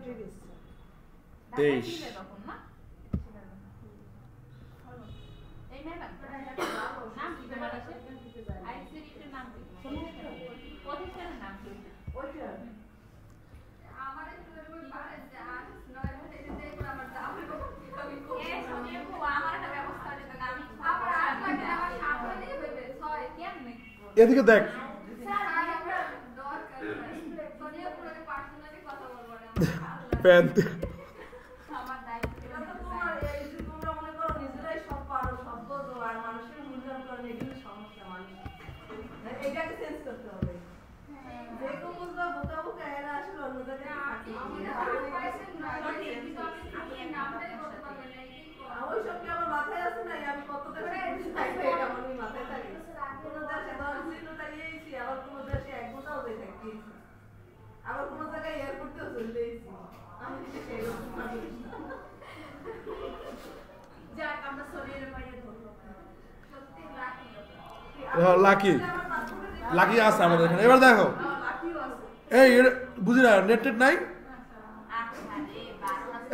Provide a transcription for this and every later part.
23 এদিকে দেখ pant lucky lucky আছে আমাদের এখানে। এবার দেখো এই বুঝি না নেট টেট নাই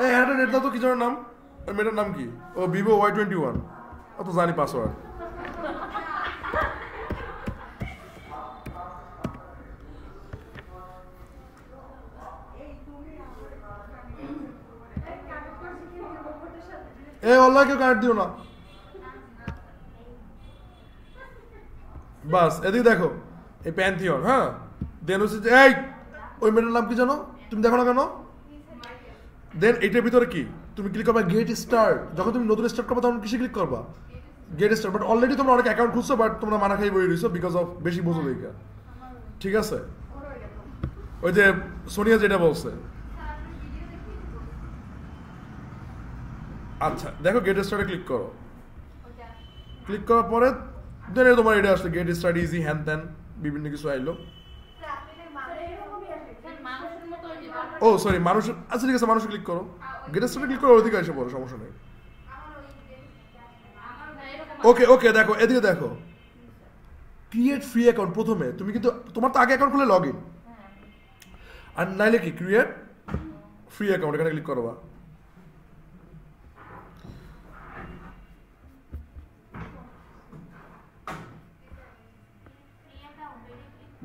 এই হ্যাঁ নেট দাও তো কি জনের নাম মেয়েটার নাম কি ও ভিভো Y21 অত জানি পাসওয়ার্ড এই অল্লাহ কেউ কার্ড দিও না বাস এদিকে দেখো এই প্যান্থিয়ন হ্যাঁ দেন হচ্ছে এই ওই মেয়েটার নাম কি জানো তুমি দেখো না কেন দেন এইটার ভিতরে কি তুমি ক্লিক করবা গেট স্টার্ট যখন তুমি নতুন স্টার্ট করবা তখন কিসে ক্লিক করবা গেট স্টার্ট বাট অলরেডি তোমরা অনেক অ্যাকাউন্ট খুঁজছো বাট তোমরা মানা খাই বই রয়েছো বিকজ অফ বেশি বোঝো দেখা ঠিক আছে ওই যে সোনিয়া যেটা বলছে আচ্ছা দেখো গেট স্টার্টে ক্লিক করো ক্লিক করার পরে দেন তোমার এটা আসলে গেট স্টার্ট ইজি হ্যান ত্যান বিভিন্ন কিছু আইলো ও সরি মানুষ আচ্ছা ঠিক আছে মানুষ ক্লিক করো গেট স্টার্টে ক্লিক করো ওদিকে এসে পড়ো সমস্যা নেই ওকে ওকে দেখো এদিকে দেখো ক্রিয়েট ফ্রি অ্যাকাউন্ট প্রথমে তুমি কিন্তু তোমার তো আগে অ্যাকাউন্ট খুলে লগ ইন আর নাইলে কি ক্রিয়েট ফ্রি অ্যাকাউন্ট এখানে ক্লিক করবা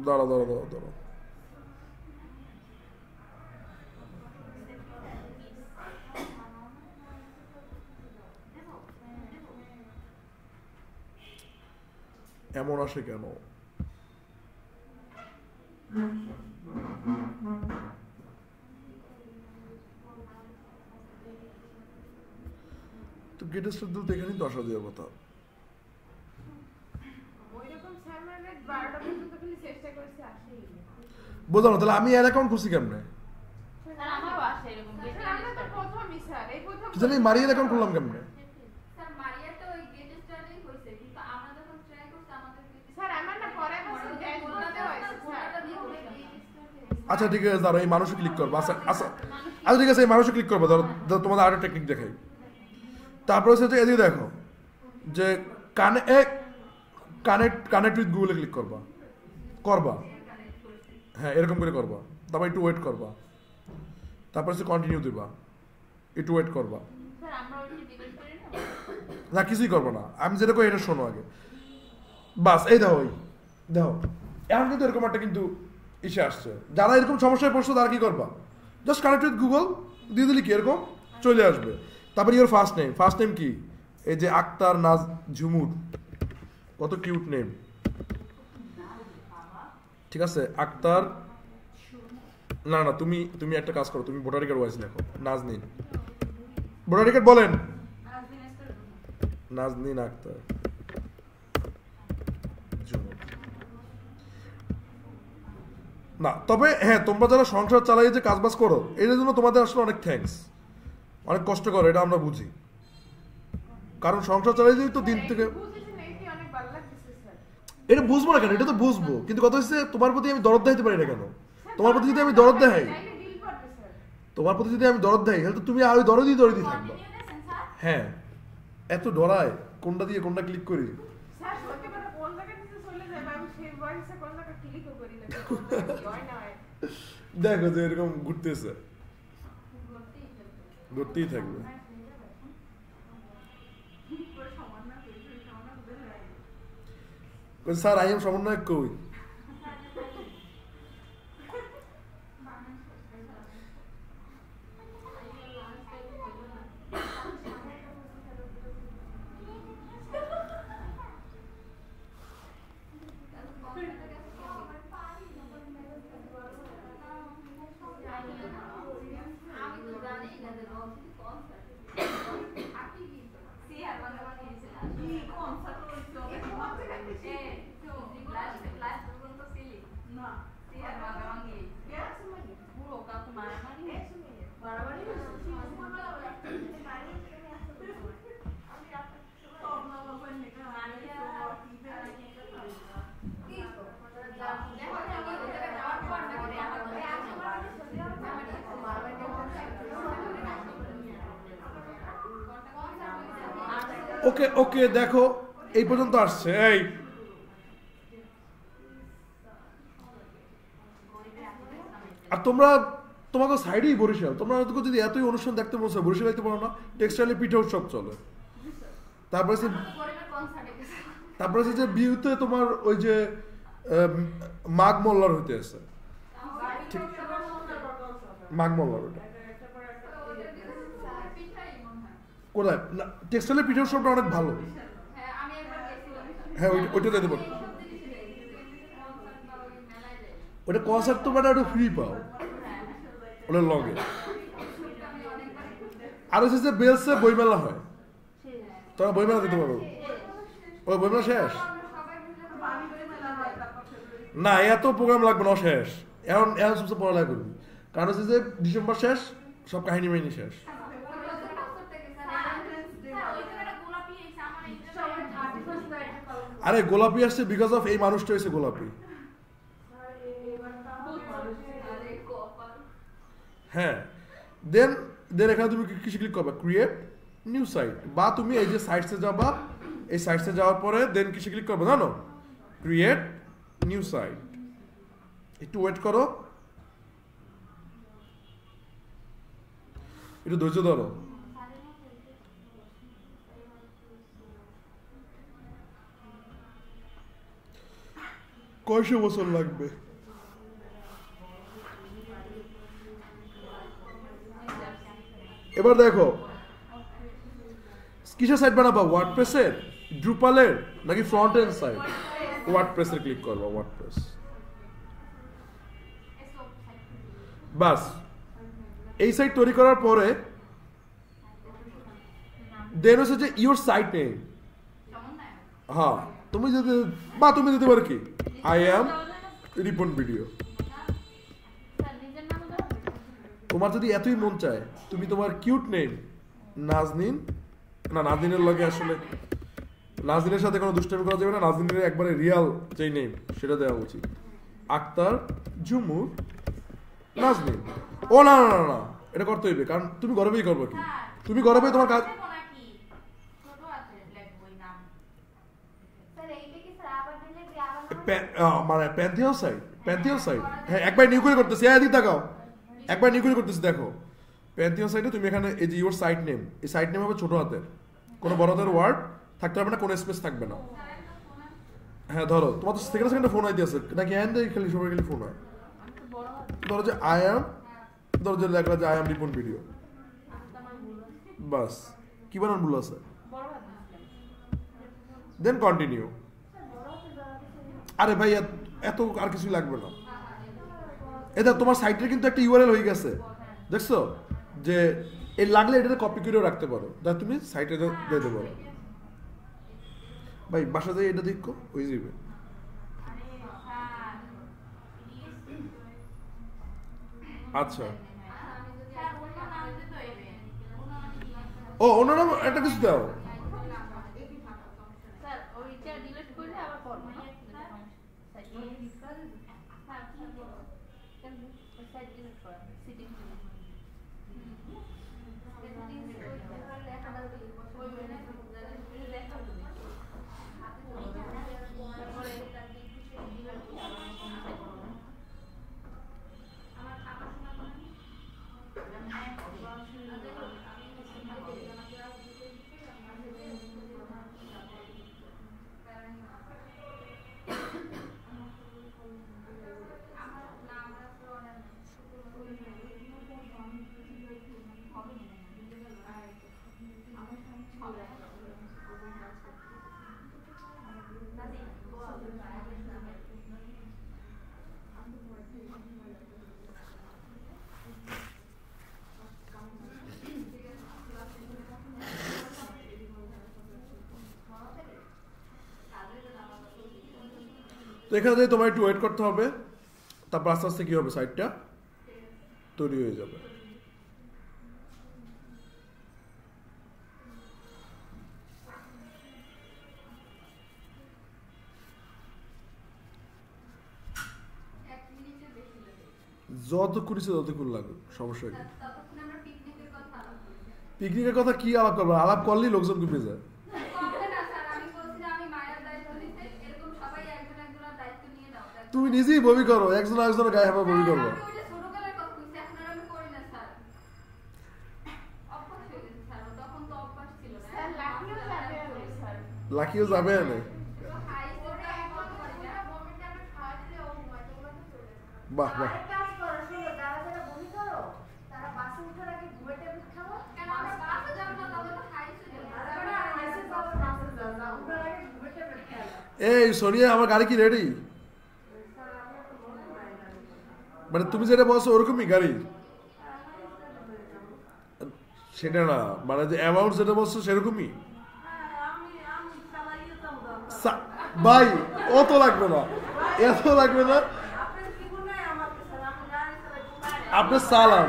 দাঁড়াও দাঁড়াও দাঁড়াও দাঁড়াও এমন আসে কেন তো গেট স্টার্ট দিল তো এখানেই 10,000 দেওয়ার কথা বুঝলাম না তাহলে আমি এর অ্যাকাউন্ট খুঁজছি কেমনে জানি মারিয়ার অ্যাকাউন্ট খুললাম কেমনে আচ্ছা ঠিক আছে দাঁড়ো এই মানুষে ক্লিক করবো আচ্ছা আচ্ছা আচ্ছা ঠিক আছে এই মানুষে ক্লিক করবো ধরো তোমাদের আরো টেকনিক দেখাই তারপরে হচ্ছে এদিকে দেখো যে কানেক্ট উইথ গুগলে ক্লিক করবা করবা হ্যাঁ এরকম করে করবা তারপর একটু ওয়েট করবা তারপর হচ্ছে কন্টিনিউ দিবা একটু ওয়েট করবা না কিছুই করবো না আমি যেটা করি এটা শোনো আগে বাস এই দেখো দেখো এখন কিন্তু এরকম একটা কিন্তু ইসে আসছে যারা এরকম সমস্যায় পড়ছো তারা কি করবা জাস্ট কানেক্ট উইথ গুগল দিয়ে দিলে কি এরকম চলে আসবে তারপর ইওর ফার্স্ট নেম কি এই যে আক্তার নাজ ঝুমুর কত কিউট নেম ঠিক আছে আক্তার না না তুমি একটা কাজ করো তুমি ভোটার কার্ড ওয়াইজ লেখো নাজনীন ভোটার কার্ড বলেন নাজনীন আক্তার না তবে হ্যাঁ তোমরা যারা সংসার চালাই যে কাজবাজ করো এটার জন্য তোমাদের আসলে অনেক থ্যাঙ্কস অনেক কষ্ট করো এটা আমরা বুঝি কারণ সংসার চালাই তো দিন থেকে এটা বুঝবো না কেন এটা তো বুঝবো কিন্তু কথা হচ্ছে তোমার প্রতি আমি দরদ দেখাতে পারি না কেন তোমার প্রতি যদি আমি দরদ দেখাই তোমার প্রতি যদি আমি দরদ দেখাই তাহলে তো তুমি আর ওই দরদই থাকবে হ্যাঁ এত ডরায় কোনটা দিয়ে কোনটা ক্লিক করি দেখো যে এরকম ঘুরতেছে ঘুরতেই থাকবে। স্যার আই এম সমন্বয়ক কই? ওকে ওকে, দেখো এই পর্যন্ত আসছে। এই আর তোমরা তোমাকে সাইডেই বরিশাল, তোমরা যদি এতই অনুষ্ঠান দেখতে মনে হয় বরিশাল দেখতে পারো না? টেক্সটাইলে পিঠে উৎসব চলে। তারপরে যে বিউতে তোমার ওই যে মাঘ মোল্লার হইতে আছে, ঠিক মাঘ মোল্লার ওটা কোথায়? টেক্সটাইলে পিঠে উৎসবটা অনেক ভালো। হ্যাঁ ওইটা যেতে পারো। ওটা কনসার্ট তো মানে ওটা ফ্রি পাও ওটা লগে। আর হচ্ছে যে বেলসে বইমেলা হয়, তোমরা বইমেলা দিতে পারো। ওই বইমেলা শেষ না, এত প্রোগ্রাম লাগবে না, শেষ। এখন এখন সবচেয়ে পড়ালেখা করবি, কারণ হচ্ছে যে ডিসেম্বর শেষ, সব কাহিনী মাহিনী শেষ। আরে গোলাপি আসছে বিকজ অফ এই মানুষটা হয়েছে গোলাপি। হ্যাঁ, দেন দেন এখানে তুমি কিছু ক্লিক করবে, ক্রিয়েট নিউ সাইট, বা তুমি এই যে সাইটসে যাবা, এই সাইটসে যাওয়ার পরে দেন কিছু ক্লিক করবে, জানো, ক্রিয়েট নিউ সাইট। একটু ওয়েট করো, একটু ধৈর্য ধরো। কয়শো বছর লাগবে? এবার দেখো কিসের সাইট বানাবা, ওয়ার্ডপ্রেসের, ড্রুপালের, নাকি ফ্রন্ট এন্ড সাইট? ওয়ার্ডপ্রেসে ক্লিক করবা, ওয়ার্ডপ্রেস। বাস, এই সাইট তৈরি করার পরে দেন হচ্ছে যে ইউর সাইট নেম। হ্যাঁ, তুমি যদি বা তুমি দিতে পারো কি, আই অ্যাম রিপন ভিডিও। তোমার যদি এতই মন চায়, তুমি তোমার কিউট নেম নাজনীন, না নাজনীনের লগে আসলে নাজনীনের সাথে কোনো দুষ্টামি করা যাবে না, নাজনীনের একবারে রিয়াল যেই নেম সেটা দেওয়া উচিত, আক্তার ঝুমুর নাজনীন। ও না না না, এটা করতে হইবে, কারণ তুমি গর্বেই করবো কি, তুমি গর্বে তোমার কাজ। মানে প্যান্থিয়ন সাইট, প্যান্থিয়ন সাইট, হ্যাঁ একবার নিউ করে করতেছি, হ্যাঁ এদিকে তাকাও, একবার নিউ করে করতেছি, দেখো প্যান্থিয়ন সাইটে তুমি এখানে এই যে ইউর সাইট নেম, এই সাইট নেম হবে ছোট হাতের, কোনো বড় হাতের ওয়ার্ড থাকতে পারবে না, কোনো স্পেস থাকবে না। হ্যাঁ ধরো তোমার তো সেকেন্ড সেকেন্ডে ফোন আইতে আছে নাকি, হ্যাঁ খালি সবাই খালি ফোন হয়। ধরো যে আই অ্যাম, ধরো যে লেখা যে আই অ্যাম রিপন ভিডিও, বাস। কি বানান ভুল আছে, দেন কন্টিনিউ। আরে ভাই এত আর কিছু লাগবে না। এটা তোমার সাইটের কিন্তু একটা ইউআরএল হয়ে গেছে, দেখছো, যে এই লাগলে এটা কপি করেও রাখতে পারো, যা তুমি সাইটে দিতে পারো। ভাই বাসা যাই এটা দেখো, হয়ে যাবে। আচ্ছা, ও অন্য নাম একটা কিছু দাও। তো এখানে তোমার একটু ওয়েট করতে হবে, তারপর আস্তে আস্তে কি হবে, সাইটটা তৈরি হয়ে যাবে। যতক্ষণ ইচ্ছে ততক্ষণ লাগুক, সমস্যা কি? পিকনিকের কথা কি আলাপ করবো? আলাপ করলেই লোকজন ঘুমিয়ে যায়। তুমি নিজেই বমি করো, একজন আরেকজনের গায়ে হাতে বমি করবো। লাকিও যাবে না। বাহ বাহ, এই সোনিয়া, আমার গাড়ি কি রেডি? মানে তুমি যেটা বলছো ওরকমই গাড়ি? সেটা না, মানে যে অ্যামাউন্ট যেটা বলছো সেরকমই। ভাই অত লাগবে না, এত লাগবে না। আপনার সালাম।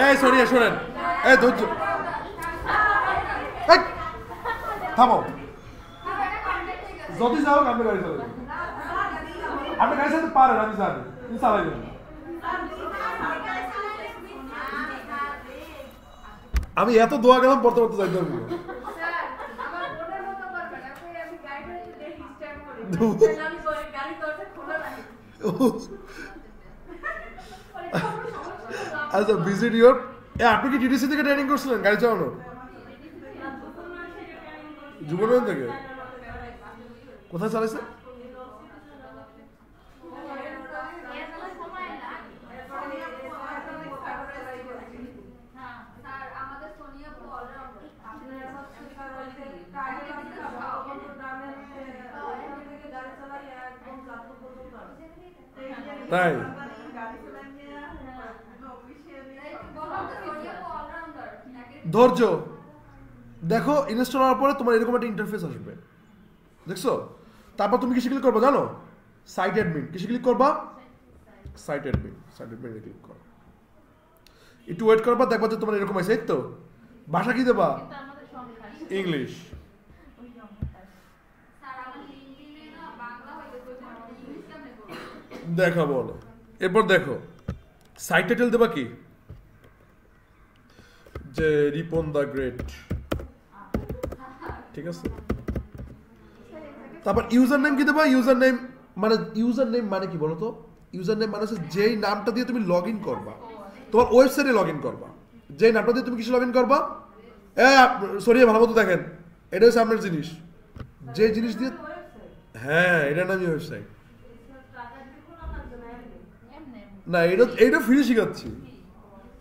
এই সোনিয়া শোনেন, এই ধৈর্য, থামো। যদি যাও আপনি গাড়ি চালাবেন, আপনি গাড়ি চালাতে পারেন, আমি জানি, তুমি চালাবেন। আমি এত দোয়া গেলাম, পড়তে পড়তে যাইতে হবে। আচ্ছা, ভিজিট ইউর, আপনি কি টিটিসি থেকে ট্রেনিং করছিলেন গাড়ি চালানোর? যুবনগর থেকে? কোথায় চালাইছে? তাই? ধৈর্য দেখো, ইনস্টল হওয়ার পরে তোমার এরকম একটা ইন্টারফেস আসবে, দেখছো? তারপর তুমি কিসে ক্লিক করবা জানো? Site admin. কিসে ক্লিক করবা? Site admin. সাইট অ্যাডমিনে ক্লিক করো, একটু ওয়েট করবা, দেখবা যে তোমার এরকম আছে। এই তো ভাষা কি দেবা? ইংলিশ। দেখা বলো, এরপর দেখো সাইট টাইটেল দেবা কি, যে রিপন দা গ্রেট, ঠিক আছে? তারপর ইউজার নেম কি দেবা? ইউজার নেম মানে কি বলো তো? ইউজার নেম মানে হচ্ছে যেই নামটা দিয়ে তুমি লগ ইন করবা, তোমার ওয়েবসাইটে লগ ইন করবা, যেই নামটা দিয়ে তুমি কিছু লগ ইন করবা। সরি, ভালো মতো দেখেন, এটা হচ্ছে আপনার জিনিস, যে জিনিস দিয়ে, হ্যাঁ এটার নামই ওয়েবসাইট। না, এইটা ফ্রি শিখাচ্ছি,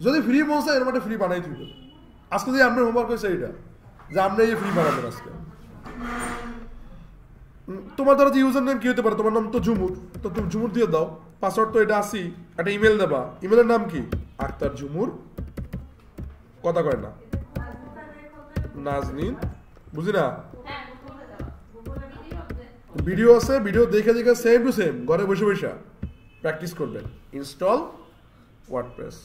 যদি ফ্রি পৌঁছায় এরকম একটা ফ্রি বানাই দিবে। আজকে যে আপনার হোমওয়ার্ক হয়েছে এইটা, যে আপনি এই ফ্রি বানাবেন আজকে। তোমার দ্বারা যে ইউজার নেম কি হতে পারে? তোমার নাম তো ঝুমুর, তো তুমি ঝুমুর দিয়ে দাও। পাসওয়ার্ড তো এটা আসি, একটা ইমেল দেবা, ইমেলের নাম কি? আক্তার ঝুমুর, কথা কয় না, নাজনীন, বুঝি না? ভিডিও আছে, ভিডিও দেখে দেখে সেম টু সেম ঘরে বসে বসে প্র্যাকটিস করবেন। ইনস্টল ওয়ার্ডপ্রেস,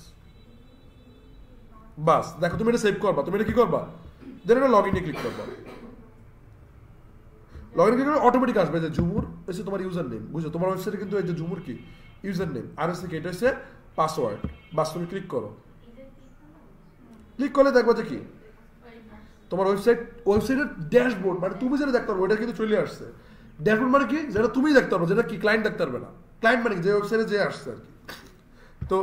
বাস। দেখো তুমি এটা সেভ করবা, তুমি এটা কি করবা? দেন এটা লগ ইনে ক্লিক করবা। লগ ইন ক্লিক করলে অটোমেটিক আসবে যে ঝুমুর এসে তোমার ইউজার নেম, বুঝছো? তোমার ওয়েবসাইটে কিন্তু এই যে ঝুমুর কি ইউজার নেম, আর হচ্ছে কি এটা হচ্ছে পাসওয়ার্ড। বাস, তুমি ক্লিক করো। ক্লিক করলে দেখবা যে কি তোমার ওয়েবসাইটের ড্যাশবোর্ড, মানে তুমি যেটা দেখতে পারবো ওটা কিন্তু চলে আসছে। ড্যাশবোর্ড মানে কি? যেটা তুমি দেখতে পারবো, যেটা কি ক্লায়েন্ট দেখতে পারবে না। ক্লায়েন্ট মানে কি? যে ওয়েবসাইটে যে আসছে আর কি। তো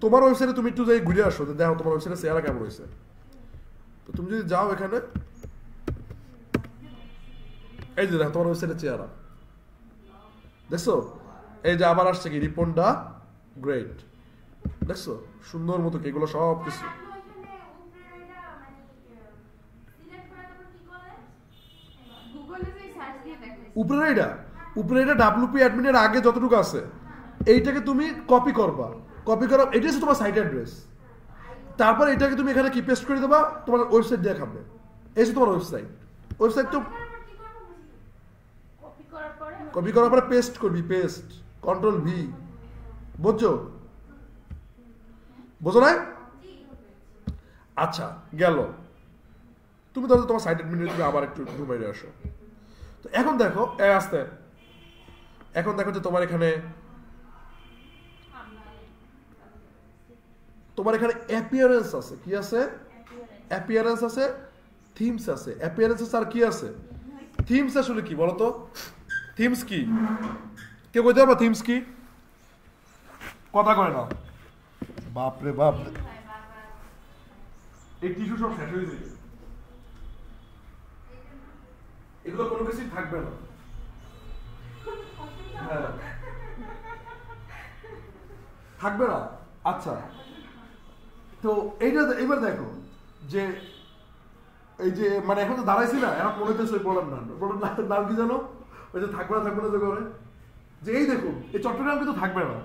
তোমার ওয়েবসাইটে তুমি একটু যাই ঘুরে আসো, দেখো তোমার ওয়েবসাইটে চেহারা কেমন হয়েছে। তো তুমি যদি যাও এখানে, এই যে দেখো তোমার ওয়েবসাইটের চেহারা দেখছো, এই যে আবার আসছে কি রিপনটা গ্রেট, দেখছো সুন্দর মতো কি এগুলো সব কিছু। উপরে এটা ডাব্লিউপি অ্যাডমিনের আগে যতটুকু আছে এইটাকে তুমি কপি করবা, কপি করা এটাই হচ্ছে তোমার সাইট অ্যাড্রেস। তারপর এটাকে তুমি এখানে কি পেস্ট করে দেবা, তোমার ওয়েবসাইট দিয়ে খাবে। এই হচ্ছে তোমার ওয়েবসাইট। ওয়েবসাইট তো কপি করার পরে পেস্ট করবি, পেস্ট কন্ট্রোল ভি, বুঝছো? বুঝো না? আচ্ছা গেল, তুমি ধরো তোমার সাইট অ্যাডমিনে তুমি আবার একটু ঘুমাইয়ে আসো। তো এখন দেখো আসতে, এখন দেখো যে তোমার এখানে অ্যাপিয়ারেন্স আছে, কি আছে? অ্যাপিয়ারেন্স আছে, থিমস আছে। অ্যাপিয়ারেন্স আছে আর কি আছে? থিমস। আসলে কি বলতো থিমস কি? কেউ বলতে পারবা থিমস কি? কথা কয় না, বাপরে বাপ, এই টিস্যু সব শেষ হয়ে যাবে, এগুলো কোনো কিছুই থাকবে না। হ্যাঁ থাকবে না। আচ্ছা তো এইটা এবার দেখো যে এই যে মানে এখন তো দাঁড়াইছি না, এখন মনে হচ্ছে বলার নাম কি জানো? ওই যে থাকবে না যে করে যে এই দেখো এই চট্টগ্রাম কিন্তু থাকবে না,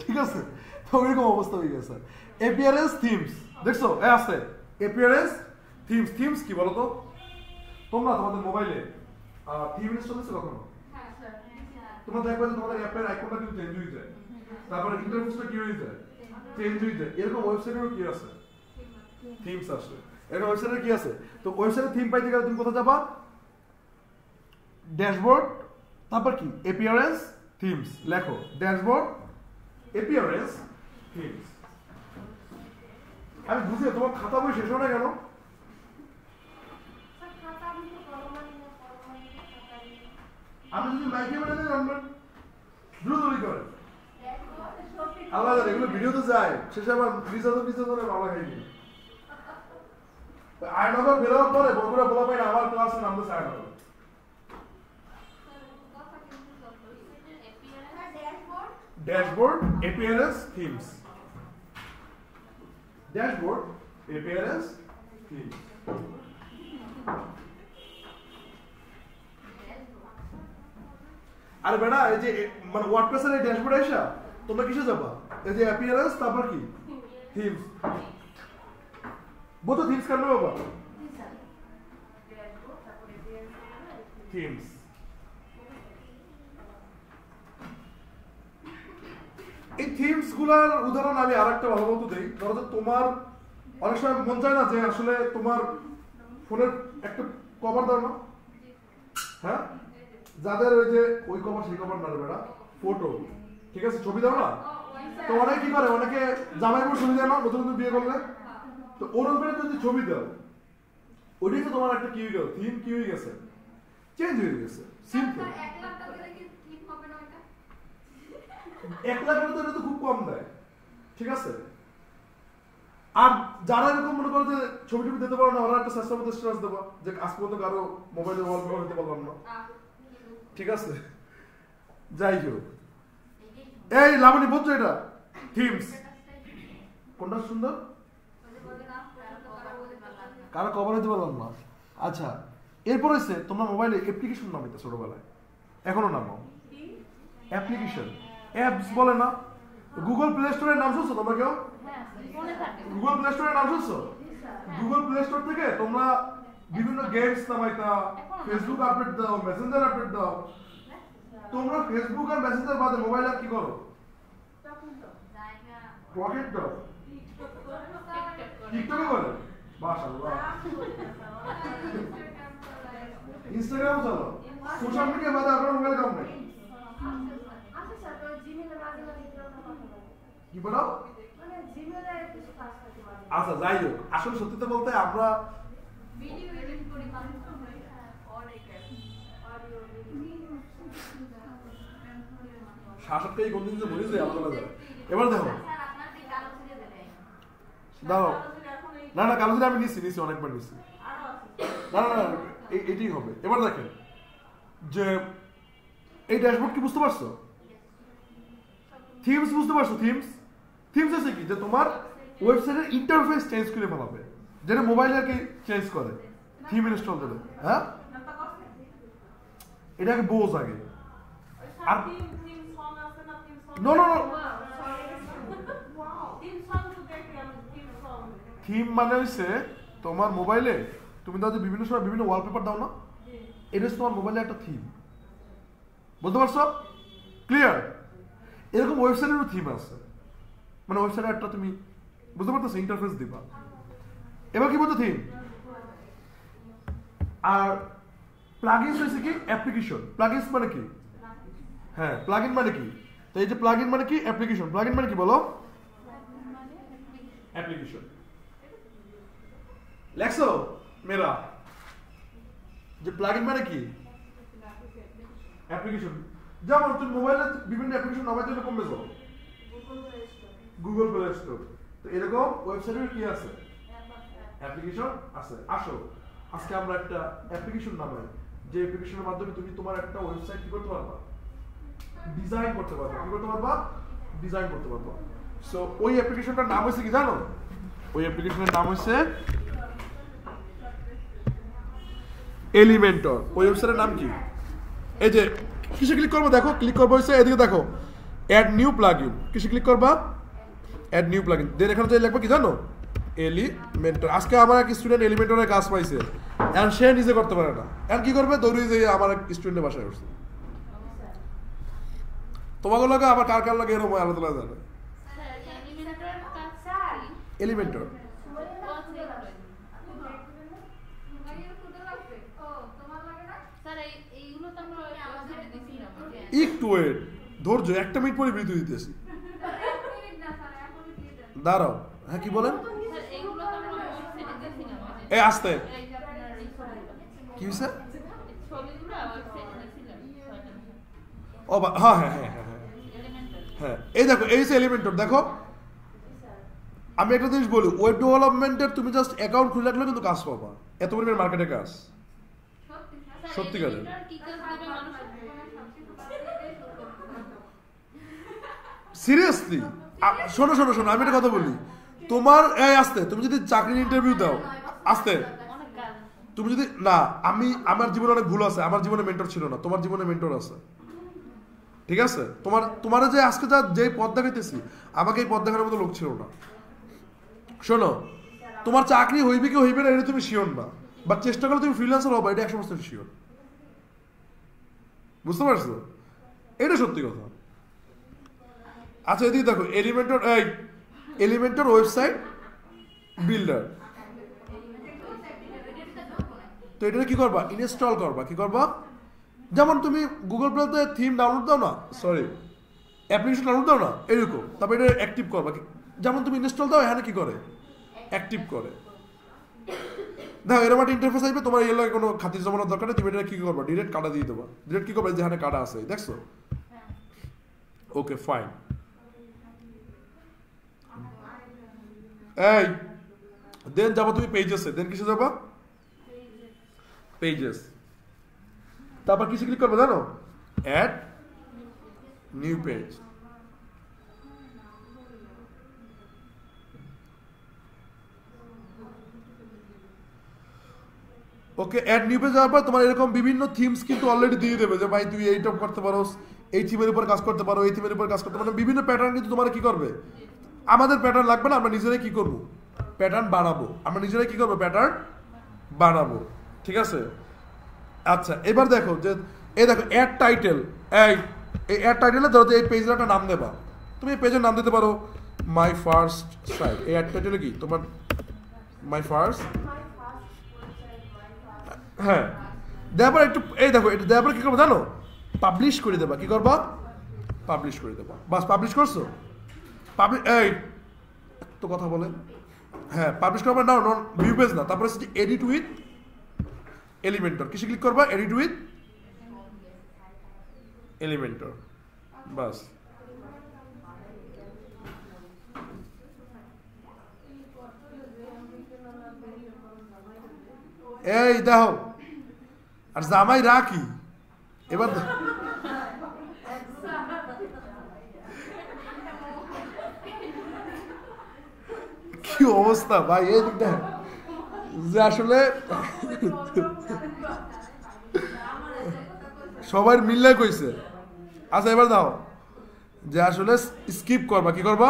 ঠিক আছে? তো এরকম অবস্থা হয়ে গেছে। অ্যাপিয়ারেন্স থিমস দেখছো আছে, অ্যাপিয়ারেন্স থিমস। থিমস কি বলো তো? তোমরা তোমাদের মোবাইলে থিম ইনস্টল করেছো কখনো? তোমরা দেখবে যে তোমাদের অ্যাপের আইকনটা কিন্তু চেঞ্জ হয়ে যায়, তারপরে ইন্টারফেসটা কি হয়ে যায়, চেঞ্জ হয়ে যায়। এরকম ওয়েবসাইটেরও কি আছে? থিমস আছে। এরকম ওয়েবসাইটে কি আছে? তো ওয়েবসাইটে থিম পাইতে গেলে তুমি কোথায় যাবা? ড্যাশবোর্ড, তারপর কি অ্যাপিয়ারেন্স থিমস, লেখো ড্যাশবোর্ড অ্যাপিয়ারেন্স থিমস। আমি বুঝি তোমার খাতা বই শেষ হয় না কেন? আমি যদি মাইকে বলে দিই আমরা দ্রুত করে আল্লাহ জানে এগুলো ভিডিও তো যায়, শেষে আবার বিজাদনে বাবা খাইনি। আয়নগর বেরোবার পরে বগুড়া বলা পাই না আমার ক্লাসে নামতেছে আয়নগর। Dashboard appearance themes, dashboard appearance themes. আর বেটা এই যে মানে ওয়ার্ডপ্রেসের এই ড্যাশবোর্ড আইসা তোমরা কিসে যাবা? এই যে অ্যাপিয়ারেন্স তারপর কি থিমস, বলতো থিমস কেন বাবা? থিমস এই থিমস গুলার উদাহরণ আমি আরেকটা ভালো মতো দেই। ধরো যে তোমার অনেক সময় মন চায় না যে আসলে তোমার ফোনের একটা কভার দাও না, হ্যাঁ যাদের ওই যে ওই কভার সেই কভার না বেড়া ফটো, ঠিক আছে ছবি দাও না, তো অনেকে কি করে, অনেকে জামাই বউ ছবি দেয় না নতুন নতুন বিয়ে করলে, তো ওর উপরে যদি ছবি দাও ওইটাই তো তোমার একটা কি হয়ে গেল, থিম কি হয়ে গেছে, চেঞ্জ হয়ে গেছে। সিম্পল। 1 লাখ তো এটা তো খুব কম দেয়, ঠিক আছে? আর যারা এরকম মনে করো যে ছবি টবি দিতে পারো না, ওরা একটা চেষ্টা করতে স্ট্রেস দেবো যে আজ পর্যন্ত কারো মোবাইলে ওয়ালপেপার দিতে পারলাম না, ঠিক আছে? যাই হোক, এই লাবণী বুঝছো এটা থিমস কোনটা সুন্দর, কারো কভার হইতে পারলাম না। আচ্ছা এরপর হচ্ছে তোমরা মোবাইলে অ্যাপ্লিকেশন নামাইতে ছোটবেলায়, এখনো নামাও অ্যাপ্লিকেশন, অ্যাপস বলে না? গুগল প্লে স্টোরের নাম শুনছো তোমরা কেউ? গুগল প্লে স্টোরের নাম শুনছো? গুগল প্লে স্টোর থেকে তোমরা বিভিন্ন গেমস নামাইতা, ফেসবুক আপডেট দাও, মেসেঞ্জার আপডেট দাও। তোমরা ফেসবুক আর মেসেঞ্জার বাদে মোবাইল আর কি করো? পকেট দাও, টিকটকে বলে মাশাআল্লাহ, ইনস্টাগ্রাম চালো, সোশ্যাল মিডিয়া বাদে আপনার মোবাইল কাম নেই কি বলো? আচ্ছা যাই হোক, আসলে সত্যি তো বলতে আমরা শাসকটাই কোন দিন যে বলেছে আলাদা আলাদা। এবার দেখো দাঁড়াও, না না কালো আমি নিছি অনেকবার নিছি। না না না এটাই হবে। এবার দেখেন যে এই ড্যাশবোর্ড কি বুঝতে পারছো? থিমস বুঝতে পারছো? থিমস আছে কি যে তোমার ওয়েবসাইটের ইন্টারফেস চেঞ্জ করে ফেলাবে, যেটা মোবাইলে আর কি চেঞ্জ করে থিম ইনস্টল করে। হ্যাঁ এটাকে বোঝ আগে। আর নো নো থিম মানে হচ্ছে তোমার মোবাইলে তুমি দাও যে বিভিন্ন সময় বিভিন্ন ওয়ালপেপার দাও না, এটা হচ্ছে তোমার মোবাইলে একটা থিম। বুঝতে পারছো? ক্লিয়ার? এরকম ওয়েবসাইটেরও থিম আছে, মানে ওয়েবসাইটে একটা তুমি বুঝতে পারতেছো ইন্টারফেস দিবা। এবার কি বলতো থিম। আর প্লাগইনস হচ্ছে কি অ্যাপ্লিকেশন। প্লাগইনস মানে কি? হ্যাঁ প্লাগইন মানে কি? তো এই যে প্লাগইন মানে কি অ্যাপ্লিকেশন। প্লাগইন মানে কি বলো? অ্যাপ্লিকেশন। লেখছো মেরা যে প্লাগইন মানে কি অ্যাপ্লিকেশন। যেমন তুমি মোবাইলে বিভিন্ন অ্যাপ্লিকেশন নামার জন্য কমবে যাও গুগল প্লে স্টোর, তো এরকম ওয়েবসাইটের কি আছে অ্যাপ্লিকেশন আছে। আসো আজকে আমরা একটা অ্যাপ্লিকেশন নামাই, যে অ্যাপ্লিকেশনের মাধ্যমে তুমি তোমার একটা ওয়েবসাইট কি করতে পারবা, ডিজাইন করতে পারবা। কি করতে পারবা? ডিজাইন করতে পারবা। সো ওই অ্যাপ্লিকেশনটার নাম হচ্ছে কি জানো? ওই অ্যাপ্লিকেশনের নাম হচ্ছে এলিমেন্টর। ওই ওয়েবসাইটের নাম কি? এই যে কিসে ক্লিক করবো দেখো, ক্লিক করবো হচ্ছে এদিকে দেখো অ্যাড নিউ প্লাগইন। কিসে ক্লিক করবা? Add new plugin. দেন এখানে তো লিখবা কি জানো? এলিমেন্টর। আজকে আমার এক স্টুডেন্ট এলিমেন্টরের কাজ পাইছে, এখন সে নিজে করতে পারে না, এখন কি করবে? দৌড়িয়ে যে আমার এক স্টুডেন্টের বাসায় করছে। তোমাকে লাগে আবার কার লাগে এরকম আলাদা আলাদা জানে। এলিমেন্টর একটু ওয়েট, ধৈর্য, 1 মিনিট পরে বিরতি দিতেছি, দাঁড়াও। হ্যাঁ কি বলেন? এই আসতে কি হয়েছে? ও হ্যাঁ হ্যাঁ হ্যাঁ হ্যাঁ হ্যাঁ এই দেখো এই যে এলিমেন্টর। দেখো আমি একটা জিনিস বলি, ওয়েব ডেভেলপমেন্টের তুমি জাস্ট অ্যাকাউন্ট খুলে রাখলে কিন্তু কাজ পাবা, এত পরিমাণ মার্কেটে কাজ। সত্যিকারের সিরিয়াসলি। শোনো শোনো শোনো আমি একটা কথা বলি, তোমার এই আসতে তুমি যদি চাকরির ইন্টারভিউ দাও, আসতে তুমি যদি না, আমি আমার জীবনে অনেক ভুল আছে, আমার জীবনে মেন্টর ছিল না, তোমার জীবনে মেন্টর আছে, ঠিক আছে? তোমার যে আজকে যে পদ দেখাইতেছি, আমাকে এই পদ দেখানোর মতো লোক ছিল না। শোনো তোমার চাকরি হইবে কি হইবে না এটা তুমি শিওর না, বাট চেষ্টা করলে তুমি ফ্রিল্যান্সার হবে, এটা 100% শিওর। বুঝতে পারছো? এটা সত্যি কথা। আচ্ছা এদিকে দেখো এলিমেন্টর ওয়েবসাইট বিল্ডার। তো এটা কি করবা? ইনস্টল করবা। কি করবা? যেমন তুমি গুগল প্লেতে থিম ডাউনলোড দাও না, সরি অ্যাপ্লিকেশন ডাউনলোড দাও না, এরকম। তারপর এটা অ্যাক্টিভ করবা। যেমন তুমি ইনস্টল দাও, এখানে কি করে? অ্যাক্টিভ করে। দেখো এরকম একটা ইন্টারফেস আসবে, তোমার এর লাগে কোনো খাতির জমানোর দরকার নেই, তুমি এটা কি করবা? ডিরেক্ট কাটা দিয়ে দেবা। ডিরেক্ট কি করবা? যেখানে কাটা আছে দেখছো? Okay fine. এই দেন যাবো তুমি পেজেসে। দেন কিসে যাবা? পেজেস। তারপর কিসে ক্লিক করবে জানো? Add new page. Okay add new page যাওয়ার পর তোমার এরকম বিভিন্ন থিমস কিন্তু অলরেডি দিয়ে দেবে, যে ভাই তুই এইটা করতে পারো, এই থিমের উপর কাজ করতে পারো, এই থিমের উপর কাজ করতে পারো, বিভিন্ন প্যাটার্ন কিন্তু তোমার কি করবে। আমাদের প্যাটার্ন লাগবে না, আমরা নিজেরাই কি করবো? প্যাটার্ন বানাবো। আমরা নিজেরাই কি করবো? প্যাটার্ন বানাবো। ঠিক আছে? আচ্ছা এবার দেখো যে এই দেখো অ্যাড টাইটেল। এই অ্যাড টাইটেলে ধরো এই পেজের একটা নাম দেবা, তুমি এই পেজের নাম দিতে পারো মাই ফার্স্ট সাইট। এই অ্যাড টাইটেলে কি তোমার মাই ফার্স্ট, হ্যাঁ দেওয়ার পর একটু এই দেখো এটা দেওয়ার পর কি করবো জানো? পাবলিশ করে দেবা। কি করবা? পাবলিশ করে দেবা। বাস পাবলিশ করছো। এই তো কথা বলে, হ্যাঁ পাবলিশ করবা। না ভিউ পেজ না, তারপরে এডিট উইথ এলিমেন্টর। কিসে ক্লিক করবা? Edit with Elementor. বাস এই দেখো, আর জামাই রাখি এবার কি অবস্থা ভাই, এই দিকটা যে আসলে সবাই মিললে কইছে। আচ্ছা এবার দাও যে আসলে স্কিপ করবা, কি করবা,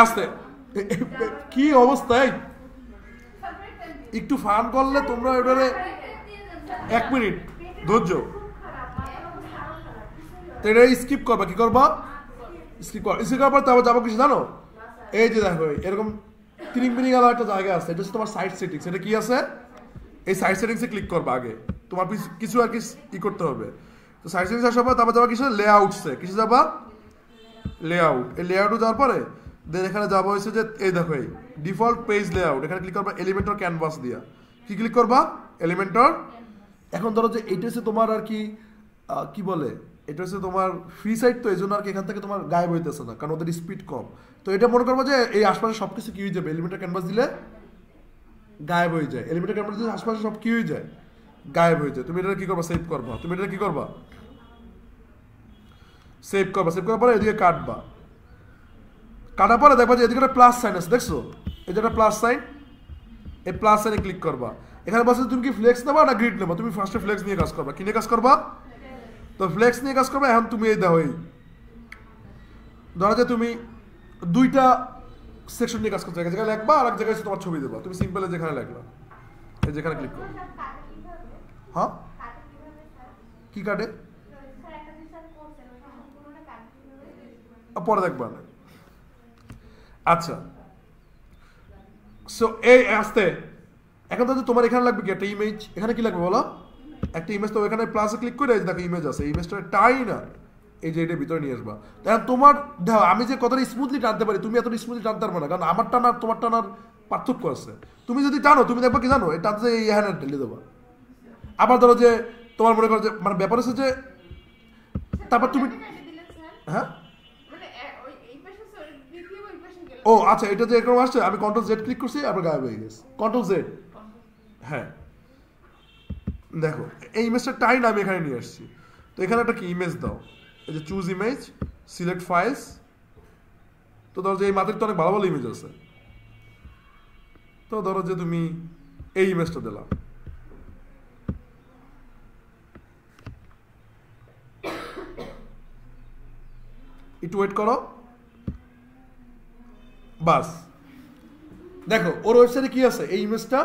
আস্তে কি অবস্থায় একটু ফান করলে তোমরা এবারে 1 মিনিট ধৈর্য, তো এটা স্কিপ করবা, কি করবা, স্কিপ করার পর তারপর যাবো কিছু জানো, এই যে দেখো এরকম তিরিং বিরিং আলাদা একটা জায়গা আছে, এটা হচ্ছে তোমার সাইড সেটিংস। এটা কি আছে, এই সাইড সেটিংসে ক্লিক করবা, আগে তোমার কিছু আর কি ই করতে হবে। তো সাইড সেটিংস আসার পর তারপর যাবা কিছু লেআউটসে, কিছু যাবা লেআউট, এই লেআউটে যাওয়ার পরে দেন এখানে যাবো হচ্ছে যে এই দেখো এই ডিফল্ট পেজ লেআউট, এখানে ক্লিক করবা এলিমেন্টর ক্যানভাস দিয়া, কি ক্লিক করবা এলিমেন্টর। এখন ধরো যে এইটা হচ্ছে তোমার আর কি কি বলে, এটা হচ্ছে তোমার ফ্রি সাইট, তো এই জন্য আর কি এখান থেকে তোমার গায়েব হইতেছে না, কারণ ওদের স্পিড কম। তো এটা মনে করবো যে এই আশপাশে সব কিছু কি হয়ে যাবে, এলিমেন্টর ক্যানভাস দিলে গায়েব হয়ে যায়, এলিমেন্টর ক্যানভাস দিলে আশপাশে সব কি হয়ে যায়, গায়েব হয়ে যায়। তুমি এটা কি করবা, সেভ করবা, তুমি এটা কি করবা, সেভ করবা, সেভ করার পরে এদিকে কাটবা, কাটার পরে দেখবা যে এদিকে একটা প্লাস সাইন আছে, দেখছো এই যে একটা প্লাস সাইন, এই প্লাস সাইনে ক্লিক করবা। এখানে বলছে তুমি কি ফ্লেক্স নেবা না গ্রিড নেবা, তুমি ফার্স্টে ফ্লেক্স নিয়ে কাজ করবা, কি নিয়ে কাজ করবা, তো ফ্লেক্স নিয়ে কাজ করবা। এখন তুমি এই দেখো এই ধরো যে তুমি দুইটা সেকশন নিয়ে কাজ করতে, এক জায়গায় লিখবা আর এক জায়গায় তোমার ছবি দেবা, তুমি সিম্পলে যেখানে লিখলা এই যেখানে ক্লিক করো। হ্যাঁ কি কাটে পরে দেখবা না। আচ্ছা সো এই আসতে এখন তো তোমার এখানে লাগবে কি একটা ইমেজ, এখানে কি লাগবে বলো, একটা ইমেজ। তো এখানে প্লাসে ক্লিক করে দেখো ইমেজ আছে, ইমেজটা টাই না এই যে এটার ভিতরে নিয়ে আসবা। তাহলে তোমার দেখো আমি যে কতটা স্মুথলি টানতে পারি, তুমি এতটা স্মুথলি টানতে পারবে না, কারণ আমার টানার তোমার টানার পার্থক্য আছে। তুমি যদি টানো তুমি দেখবা কি জানো, এই টানতে এই হ্যান্ড ঢেলে দেবা। আবার ধরো যে তোমার মনে করো যে মানে ব্যাপার আছে যে তারপর তুমি হ্যাঁ ও আচ্ছা এটা যে এরকম আসছে, আমি কন্ট্রোল জেড ক্লিক করছি আবার গায়েব হয়ে গেছে, কন্ট্রোল জেড। হ্যাঁ দেখো এই ইমেজটা টাইন আমি এখানে নিয়ে আসছি। তো এখানে একটা কি ইমেজ দাও, এই যে চুজ ইমেজ, সিলেক্ট ফাইলস। তো ধরো যে এই মাটির তো অনেক ভালো ভালো ইমেজ আছে, তো ধরো যে তুমি এই ইমেজটা দিলাম, একটু ওয়েট করো, বাস দেখো ওর ওয়েবসাইটে কি আছে, এই ইমেজটা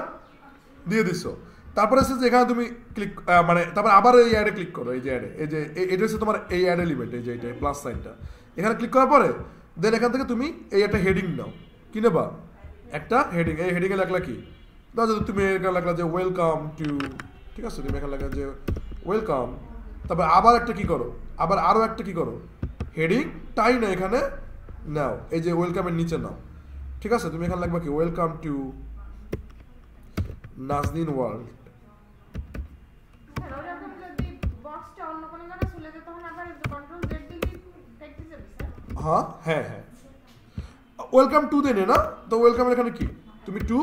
দিয়ে দিছো। তারপরে হচ্ছে যে এখানে তুমি ক্লিক মানে তারপর আবার এই অ্যাডে ক্লিক করো, এই যে অ্যাডে এই যে এটা হচ্ছে তোমার এই অ্যাড এলিমেন্ট, এই যে এটা প্লাস সাইনটা এখানে ক্লিক করার পরে দেন এখান থেকে তুমি এই একটা হেডিং নাও, কি নেবা একটা হেডিং। এই হেডিংয়ে লেখলা কি, ধরো যদি তুমি এখানে লেখলা যে ওয়েলকাম টু, ঠিক আছে তুমি এখানে লেখলা যে ওয়েলকাম। তারপর আবার একটা কি করো, আবার আরও একটা কি করো হেডিং টাই না এখানে নাও, এই যে ওয়েলকামের নিচে নাও, ঠিক আছে তুমি এখানে লিখবা কি ওয়েলকাম টু নাজনীন ওয়ার্ল্ড। হ্যাঁ হ্যাঁ হ্যাঁ ওয়েলকাম টু দেনে না, তো ওয়েলকাম এখানে কি তুমি টু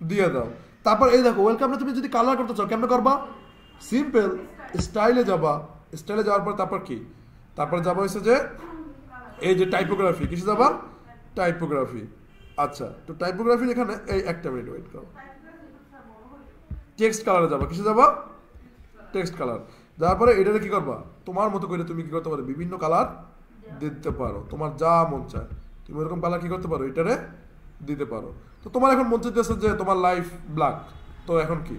দিয়ে দাও। তারপর এই দেখো ওয়েলকামটা তুমি যদি কালার করতে চাও কেমন করবা, সিম্পল স্টাইলে যাবা, স্টাইলে যাওয়ার পর তারপর কি, তারপর যাবো হচ্ছে যে এই যে টাইপোগ্রাফি, কিসে যাবা টাইপোগ্রাফি। আচ্ছা তো টাইপোগ্রাফির এখানে এই একটা মিনিট ওয়েট করো, টেক্সট কালারে যাবা, কিসে যাবা টেক্সট কালার। যাওয়ার পরে এটারে কি করবা তোমার মতো করে তুমি কি করতে পারো, বিভিন্ন কালার দিতে পারো, তোমার যা মন চায় তুমি ওরকম কালার কি করতে পারো এটারে দিতে পারো। তো তোমার এখন মন চাইতেছে যে তোমার লাইফ ব্ল্যাক, তো এখন কি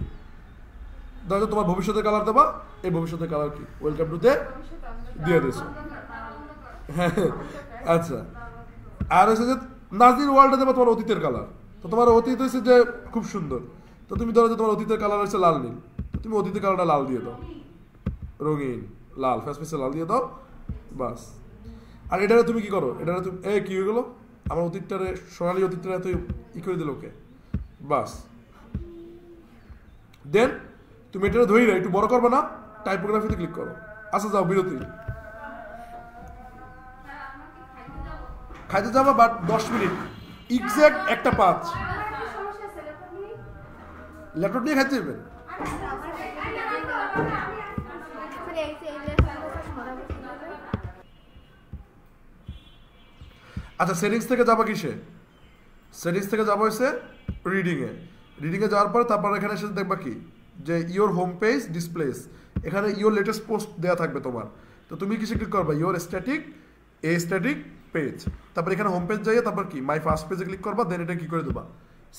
ধরো তোমার ভবিষ্যতের কালার দেবা, এই ভবিষ্যতের কালার কি ওয়েলকাম টুতে দিয়ে দিয়েছো। হ্যাঁ আচ্ছা আর হচ্ছে যে নাজনীন ওয়ার্ল্ডে দেবা তোমার অতীতের কালার, তো তোমার অতীত হচ্ছে যে খুব সুন্দর, তো তুমি ধরো যে তোমার অতীতের কালার হচ্ছে লাল নীল, তুমি অতীতের কালারটা লাল দিয়ে দাও, রঙিন লাল ফ্যাসফেসে লাল দিয়ে দাও বাস। আর এটারে তুমি কি করো, এটারে তুমি এই কি হয়ে গেলো আমার অতীতটারে সোনালি অতীতটা এত ই করে দিল ওকে বাস। দেন তুমি এটারে ধরি না একটু বড় করবে না, টাইপোগ্রাফিতে ক্লিক করো। আচ্ছা যাও বিরতি, খাইতে যাবা বাট 10 মিনিট এক্সাক্ট একটা 5। ল্যাপটপ নিয়ে খাইতে যাবেন? আচ্ছা, সেটিংস থেকে যাবা কিসে? সেটিংস থেকে যাবো হচ্ছে রিডিংয়ে। রিডিংয়ে যাওয়ার পর তারপর এখানে এসে দেখবা কি যে ইওর হোম পেজ ডিসপ্লেস, এখানে ইওর লেটেস্ট পোস্ট দেওয়া থাকবে তোমার। তো তুমি কিসে ক্লিক করবা? Your static page. তারপর এখানে হোম পেজ যাইয়ে তারপর কি মাই ফার্স্ট পেজে ক্লিক করবা, দেন এটা কি করে দেবা,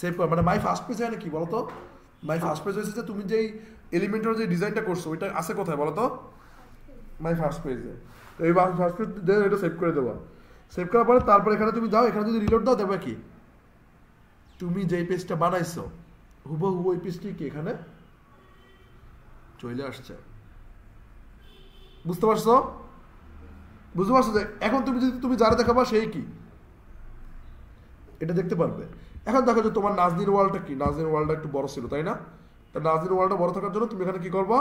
সেভ করবা। মানে মাই ফার্স্ট পেজ মানে কি বলো তো? মাই ফার্স্ট পেজ হচ্ছে যে তুমি যেই এলিমেন্টের যে ডিজাইনটা করছো ওইটা আছে কোথায় বলো তো? মাই ফার্স্ট পেজে। তো এই ফার্স্ট পেজ দেন এটা সেভ করে দেবা। সেভ করার পরে তারপর এখানে তুমি যাও, এখানে যদি রিলোড দাও দেখবে কি তুমি যেই পেজটা বানাইছো হুবহু ওই পেজটি কি এখানে চলে আসছে। বুঝতে পারছো? বুঝতে পারছো যে এখন তুমি যদি তুমি যারা দেখাবা সেই কি এটা দেখতে পারবে। এখন দেখো যে তোমার নাজনীর ওয়ালটা কি, নাজনীর ওয়ালটা একটু বড় ছিল তাই না? তা নাজনীর ওয়ালটা বড় থাকার জন্য তুমি এখানে কি করবা,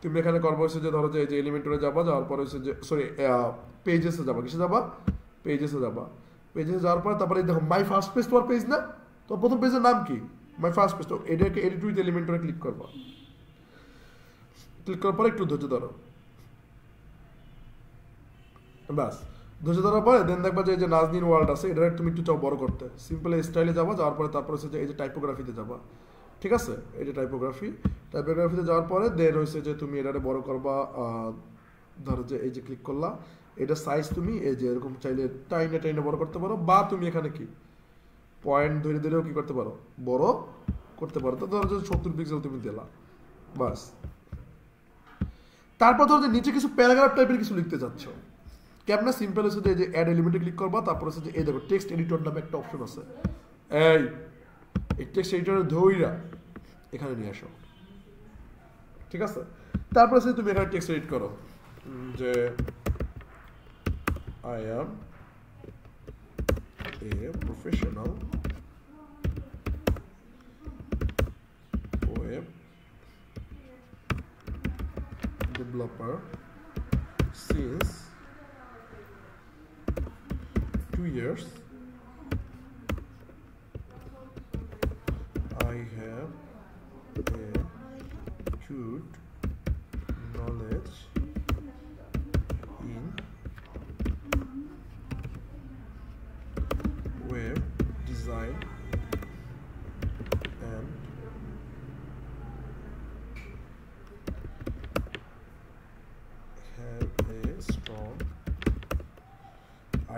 তুমি এখানে করবা হচ্ছে যে ধরো যে এই যে এলিমেন্টরে যাবা, যাওয়ার পরে হচ্ছে যে সরি পেজেসে যাবা, কিসে যাবা, পেজেসে যাবা। পেজেসে যাওয়ার পরে তারপরে দেখো মাই ফার্স্ট পেজ তোমার পেজ না, তো প্রথম পেজের নাম কি মাই ফার্স্ট পেজ, তো এটাকে এডিট উইথ এলিমেন্টরে ক্লিক করবা। ক্লিক করার পরে একটু ধৈর্য ধরো, ব্যাস ধৈর্য ধরার পরে দেন দেখবা যে এই যে নাজনীর ওয়ার্ল্ড আছে এটা তুমি একটু চাও বড় করতে, সিম্পল স্টাইলে যাবা, যাওয়ার পরে তারপর হচ্ছে যে এই যে টাইপোগ্রাফিতে যাবা, ঠিক আছে? এই যে টাইপোগ্রাফিতে যাওয়ার পরে দেন হচ্ছে যে তুমি এটারে বড় করবা, ধরো যে এই যে ক্লিক করলা, এটা সাইজ তুমি এই যে এরকম চাইলে টাইনে বড় করতে পারো, বা তুমি এখানে কি পয়েন্ট ধরে ধরেও কি করতে পারো, বড় করতে পারো। তো ধরো যে 70 পিক্সেল তুমি দিলা, বাস। তারপর ধরো যে নিচে কিছু প্যারাগ্রাফ টাইপের কিছু লিখতে চাচ্ছ, কেমন সিম্পল হচ্ছে যে অ্যাড এলিমেন্টে ক্লিক করবা, তারপর হচ্ছে যে এই দেখো টেক্সট এডিটর নামে একটা অপশন আছে, এই টেক্সট এডিটরের ধইরা এখানে নিয়ে আসো, ঠিক আছে? তারপর হচ্ছে তুমি এখানে টেক্সট এডিট করো যে I am a professional web developer since 2 years. I have a good knowledge in web design and have a strong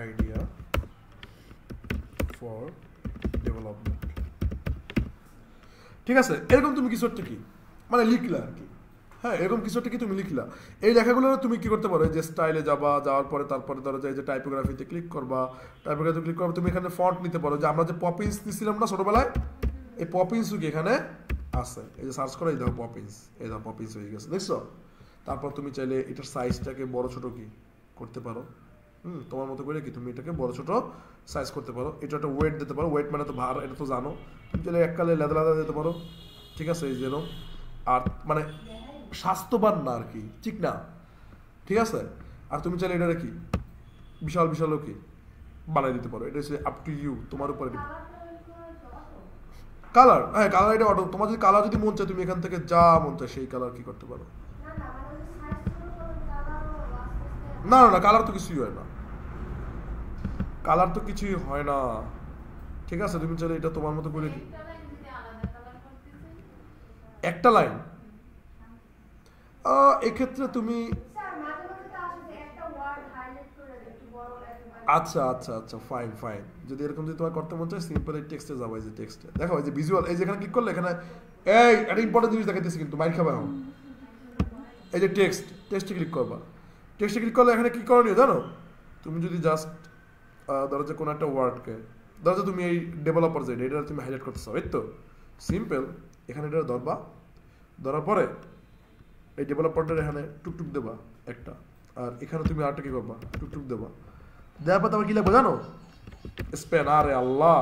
idea for development. ঠিক আছে, এরকম তুমি কিছু একটা কি মানে লিখলা আর কি, হ্যাঁ এরকম কিছু একটা কি তুমি লিখলা। এই লেখাগুলো তুমি কি করতে পারো, যে স্টাইলে যাবা, যাওয়ার পরে তারপরে ধরো যে টাইপোগ্রাফিতে ক্লিক করবা, তুমি এখানে ফন্ট নিতে পারো, যে আমরা যে পপিন্স নিছিলাম না ছোটবেলায়, এই পপিন্সও কি এখানে আছে, এই যে সার্চ করো, এই দেখো পপিন্স, এই দেখো পপিন্স হয়ে গেছে, দেখছো? তারপর তুমি চাইলে এটার সাইজটাকে বড় ছোট কি করতে পারো, তোমার মতো করে কি তুমি এটাকে বড় ছোট সাইজ করতে পারো। এটা একটা ওয়েট দিতে পারো, ওয়েট মানে তো ভার, এটা তো জানো। তুমি চাইলে এককালে লেদা দিতে পারো, ঠিক আছে? এই যেন আর মানে স্বাস্থ্যবান না আর কি, ঠিক না? ঠিক আছে। আর তুমি চাইলে এটা কি বিশালও কি বানাই দিতে পারো, এটা হচ্ছে আপ টু ইউ, তোমার উপরে। কালার, হ্যাঁ কালার এটা অটো, তোমার যদি কালার যদি মন চায় তুমি এখান থেকে যা মন চায় সেই কালার কি করতে পারো। না কালার তো কিছুই হয় না, কালার তো কিছুই হয় না, ঠিক আছে? তুমি চাইলে এটা তোমার মতো করে একটা লাইন, এক্ষেত্রে তুমি আচ্ছা ফাইন, যদি এরকম যদি তোমার করতে মন চায় সিম্পল এই টেক্সটে যাবো, এই যে টেক্সটে দেখো, এই যে ভিজুয়াল, এই যেখানে ক্লিক করলে এখানে এই একটা ইম্পর্টেন্ট জিনিস দেখাইতেছি কিন্তু মাইর খাবে এখন। এই যে টেক্সটে ক্লিক করবা, টেক্সটে ক্লিক করলে এখানে কি করণীয় জানো? তুমি যদি জাস্ট ধরো যে কোনো একটা ওয়ার্ডকে, ধরো যে তুমি এই ডেভেলপার যে এটা তুমি হাইলাইট করতে চাও, এই তো সিম্পল, এখানে এটা ধরবা, ধরার পরে এই ডেভেলপারটার এখানে টুকটুক দেবা একটা, আর এখানে তুমি আরেকটা কি করবা, টুকটুক দেবা, দেওয়ার পর তোমার কি লাগবে জানো? স্প্যান। আরে আল্লাহ,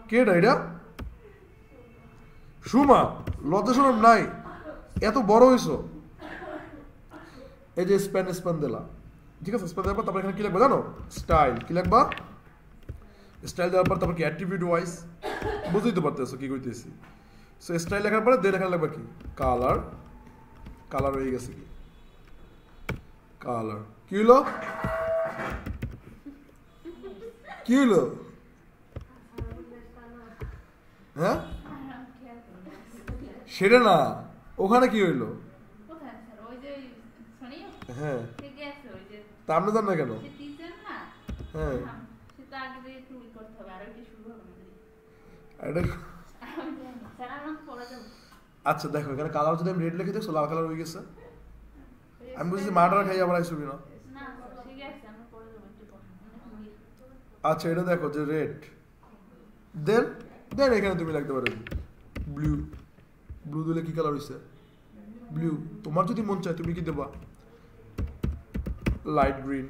কে এটা? সুমা, লজ্জা শরম নাই, এত বড় হইছো। এই যে স্প্যান দিলা, ঠিক আছে? স্প্যান দেওয়ার পর তারপর এখানে কি লাগবে জানো? স্টাইল। কি লাগবা? স্টাইল দেওয়ার পর তারপর কি অ্যাট্রিবিউট ওয়াইজ, বুঝতেই তো পারতেছো কি কইতেছি। সো স্টাইল লেখার পরে দেন এখানে লাগবে কি কালার, কালার হয়ে গেছে কি কালার। কি হলো কি হলো? হ্যাঁ সেটা না, ওখানে কি হইলো? হ্যাঁ তা আপনি জান না কেন? হ্যাঁ আচ্ছা দেখো এখানে কালার যদি আমি রেড লিখে দেখছো লাল কালার হয়ে গেছে। আমি বুঝছি মার্ডার খাই আবার আইসবি না। আচ্ছা এটা দেখো যে রেড, দেন দেন এখানে তুমি লিখতে পারো ব্লু। ব্লু দিলে কি কালার হইছে? ব্লু। তোমার যদি মন চায় তুমি কি দেবা? Light green.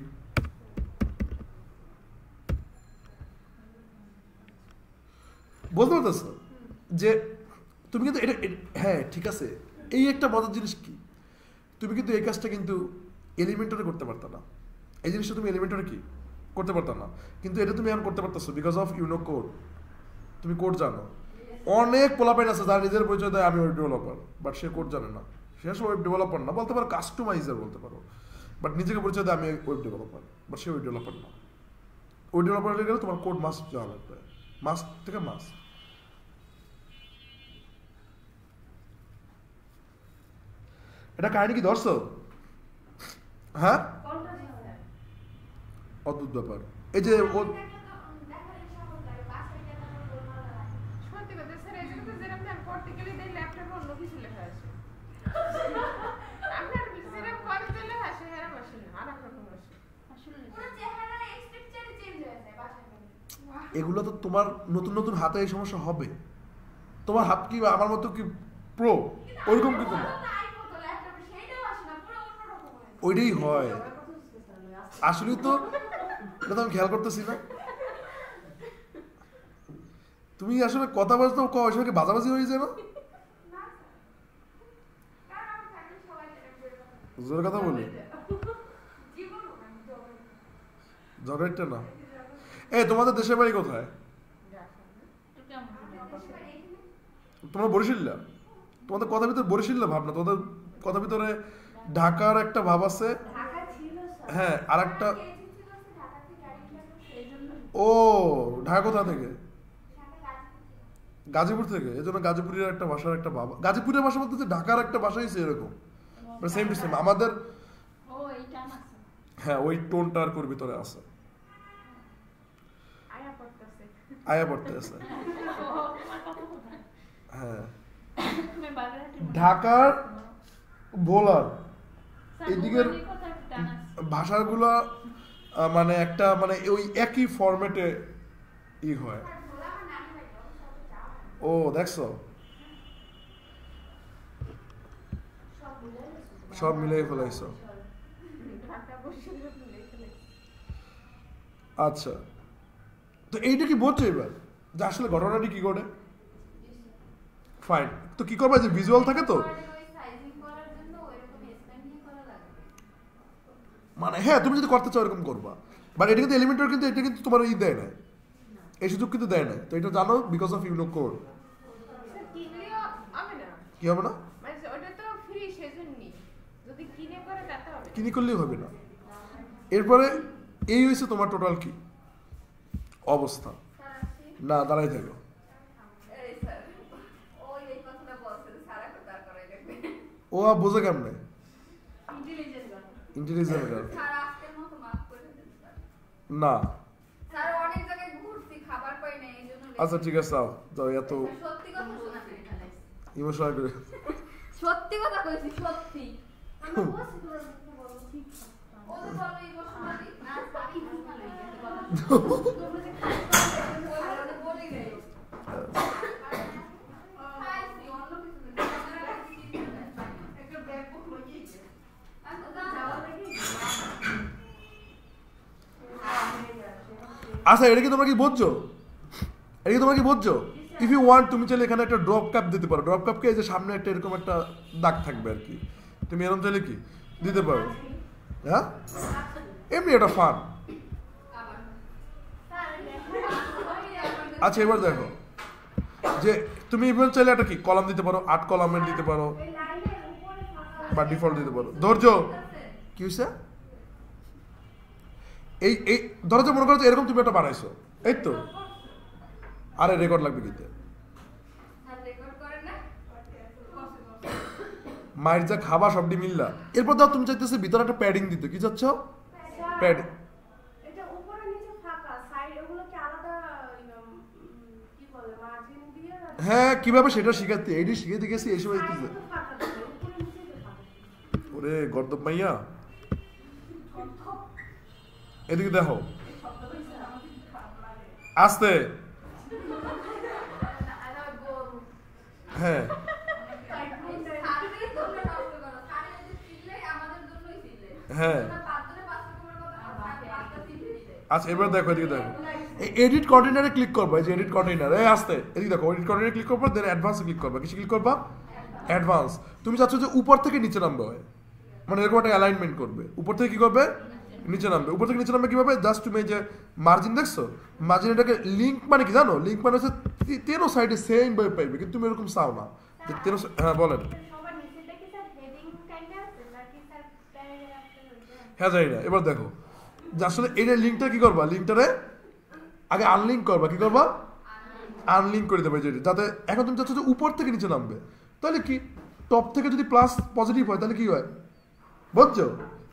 বলতে পারতেছো যে তুমি কিন্তু এটা হ্যাঁ ঠিক আছে। এই একটা মজার জিনিস কি, তুমি কিন্তু এই কাজটা কিন্তু এলিমেন্টরে করতে পারতা না। এই জিনিসটা তুমি এলিমেন্টরে কি করতে পারতা না, কিন্তু এটা তুমি এখন করতে পারতেছো because of you know code. তুমি কোড জানো। অনেক পোলাপাইন আছে যারা নিজের পরিচয় দেয় আমি ওয়েব ডেভেলপার, বাট সে কোড জানে না। সে আসলে ওয়েব ডেভেলপার না, বলতে পারো কাস্টমাইজার বলতে পারো, বাট নিজেকে পরিচয় দেয় আমি web developer, but say web developer না। ওয়েব ডেভেলপার হয়ে গেলে তোমার কোড মাস্ট জানা লাগবে, মাস্ট থেকে মাস্ট। এটা কাহিনী কি ধরছো? হ্যাঁ অদ্ভুত ব্যাপার। এই যে ও এগুলো তো তোমার নতুন নতুন হাতে এই সমস্যা হবে। তোমার হাত কি আমার মতো কি প্রো ওইরকম কিন্তু না, ওইটাই হয় আসলে। তো এটা তো আমি খেয়াল করতেছি না, তুমি আসলে কথা বলতে সবাইকে বাজাবাজি হয়ে যায় না? জোর কথা বলি ঝগড়াটা না। এ তোমাদের দেশের বাড়ি কোথায়? তোমরা বরিশাল্লা? তোমাদের কথা ভিতরে বরিশাল্লা ভাব না, তোমাদের কথা ভিতরে ঢাকার একটা ভাব আছে। হ্যাঁ আর একটা ও ঢাকা কোথা থেকে? গাজীপুর থেকে। এই জন্য গাজীপুরের একটা ভাষার একটা ভাব, গাজীপুরের ভাষা বলতে ঢাকার একটা ভাষা হয়েছে এরকম সেম টু সেম আমাদের। হ্যাঁ ওই টোনটা আর ভিতরে আছে, আয়া পড়তে আছে। হ্যাঁ ঢাকার ভোলার এদিকের ভাষাগুলো মানে একটা মানে ওই একই ফরম্যাটে ই হয়। ও দেখছো সব মিলাই ফেলাইছো। আচ্ছা তো এইটা কি বলছো এবার যে আসলে ঘটনাটি কি করে? ফাইন, তো কি করবে যে ভিজুয়াল থাকে তো মানে হ্যাঁ তুমি যদি করতে চাও এরকম করবা, বাট এটা কিন্তু এলিমেন্টার কিন্তু এটা কিন্তু তোমার ই দেয় না, এই সুযোগ কিন্তু দেয় না। তো এটা জানো because of you know code. কি হবে না? কিনে করলেই হবে না। এরপরে এই হয়েছে তোমার টোটাল কি অবস্থা। না দাঁড়াই থাকো। ও বোঝে কেমনে? ইন্টেলিজেন্ট না। আচ্ছা ঠিক আছে যাও এত ইমোশনাল করে। সত্যি কথা কইছি সত্যি। আচ্ছা এটা কি তোমরা কি বুঝছো? এটা কি তোমরা কি বুঝছো? ইফ ইউ ওয়ান্ট তুমি চাইলে এখানে একটা ড্রপ কাপ দিতে পারো। ড্রপ কাপকে এই যে সামনে একটা এরকম একটা দাগ থাকবে আর কি, তুমি এরকম চাইলে কি দিতে পারো। হ্যাঁ এমনি এটা ফান। আচ্ছা এবার দেখো যে তুমি ইভেন চাইলে একটা কি কলাম দিতে পারো, 8 কলামের দিতে পারো বা ডিফল্ট দিতে পারো। ধৈর্য কি হয়েছে? এই এই ধরো যে মনে করো এরকম তুমি একটা বানাইছো, এই তো আরে রেকর্ড লাগবে কিতে মায়ের যা খাবা সবটি মিললা। এরপর দাও তুমি চাইতেছে ভিতরে একটা প্যাডিং দিতে, কি চাচ্ছ? প্যাডিং। হ্যাঁ কিভাবে সেটা শিখাতে, এইটি শিখাতে গেছি এই সময়। ওরে গর্দব মাইয়া, এদিকে দেখো আস্তে। হ্যাঁ হ্যাঁ আচ্ছা এবার দেখো, এদিকে দেখো এডিট কন্টেইনারে ক্লিক করবে, এই যে এডিট কন্টেইনার, এই আসতে এদিকে দেখো এডিট কন্টেইনারে ক্লিক করবে, দেন অ্যাডভান্সে ক্লিক করবে। কিসে ক্লিক করবা? অ্যাডভান্স। তুমি চাচ্ছ যে উপর থেকে নিচে নামবে হয়, মানে এরকম একটা অ্যালাইনমেন্ট করবে। উপর থেকে কি করবে? নিচে নামবে। উপর থেকে নিচে নামবে কিভাবে? জাস্ট তুমি এই যে মার্জিন দেখছো, মার্জিন এটাকে লিঙ্ক মানে কি জানো? লিঙ্ক মানে হচ্ছে 13 সাইডে সেম ভাবে পাইবে, কিন্তু তুমি এরকম চাও না যে 13। হ্যাঁ বলেন। হ্যাঁ জানি না। এবার দেখো যে আসলে এই লিঙ্কটা কি করবা, লিঙ্কটারে আগে আনলিঙ্ক করবা। কি করবা? আনলিঙ্ক করে দেবে, যাতে এখন তুমি চাচ্ছ যে উপর থেকে নিচে নামবে। তাহলে কি টপ থেকে যদি প্লাস পজিটিভ হয় তাহলে কি হয় বুঝছো?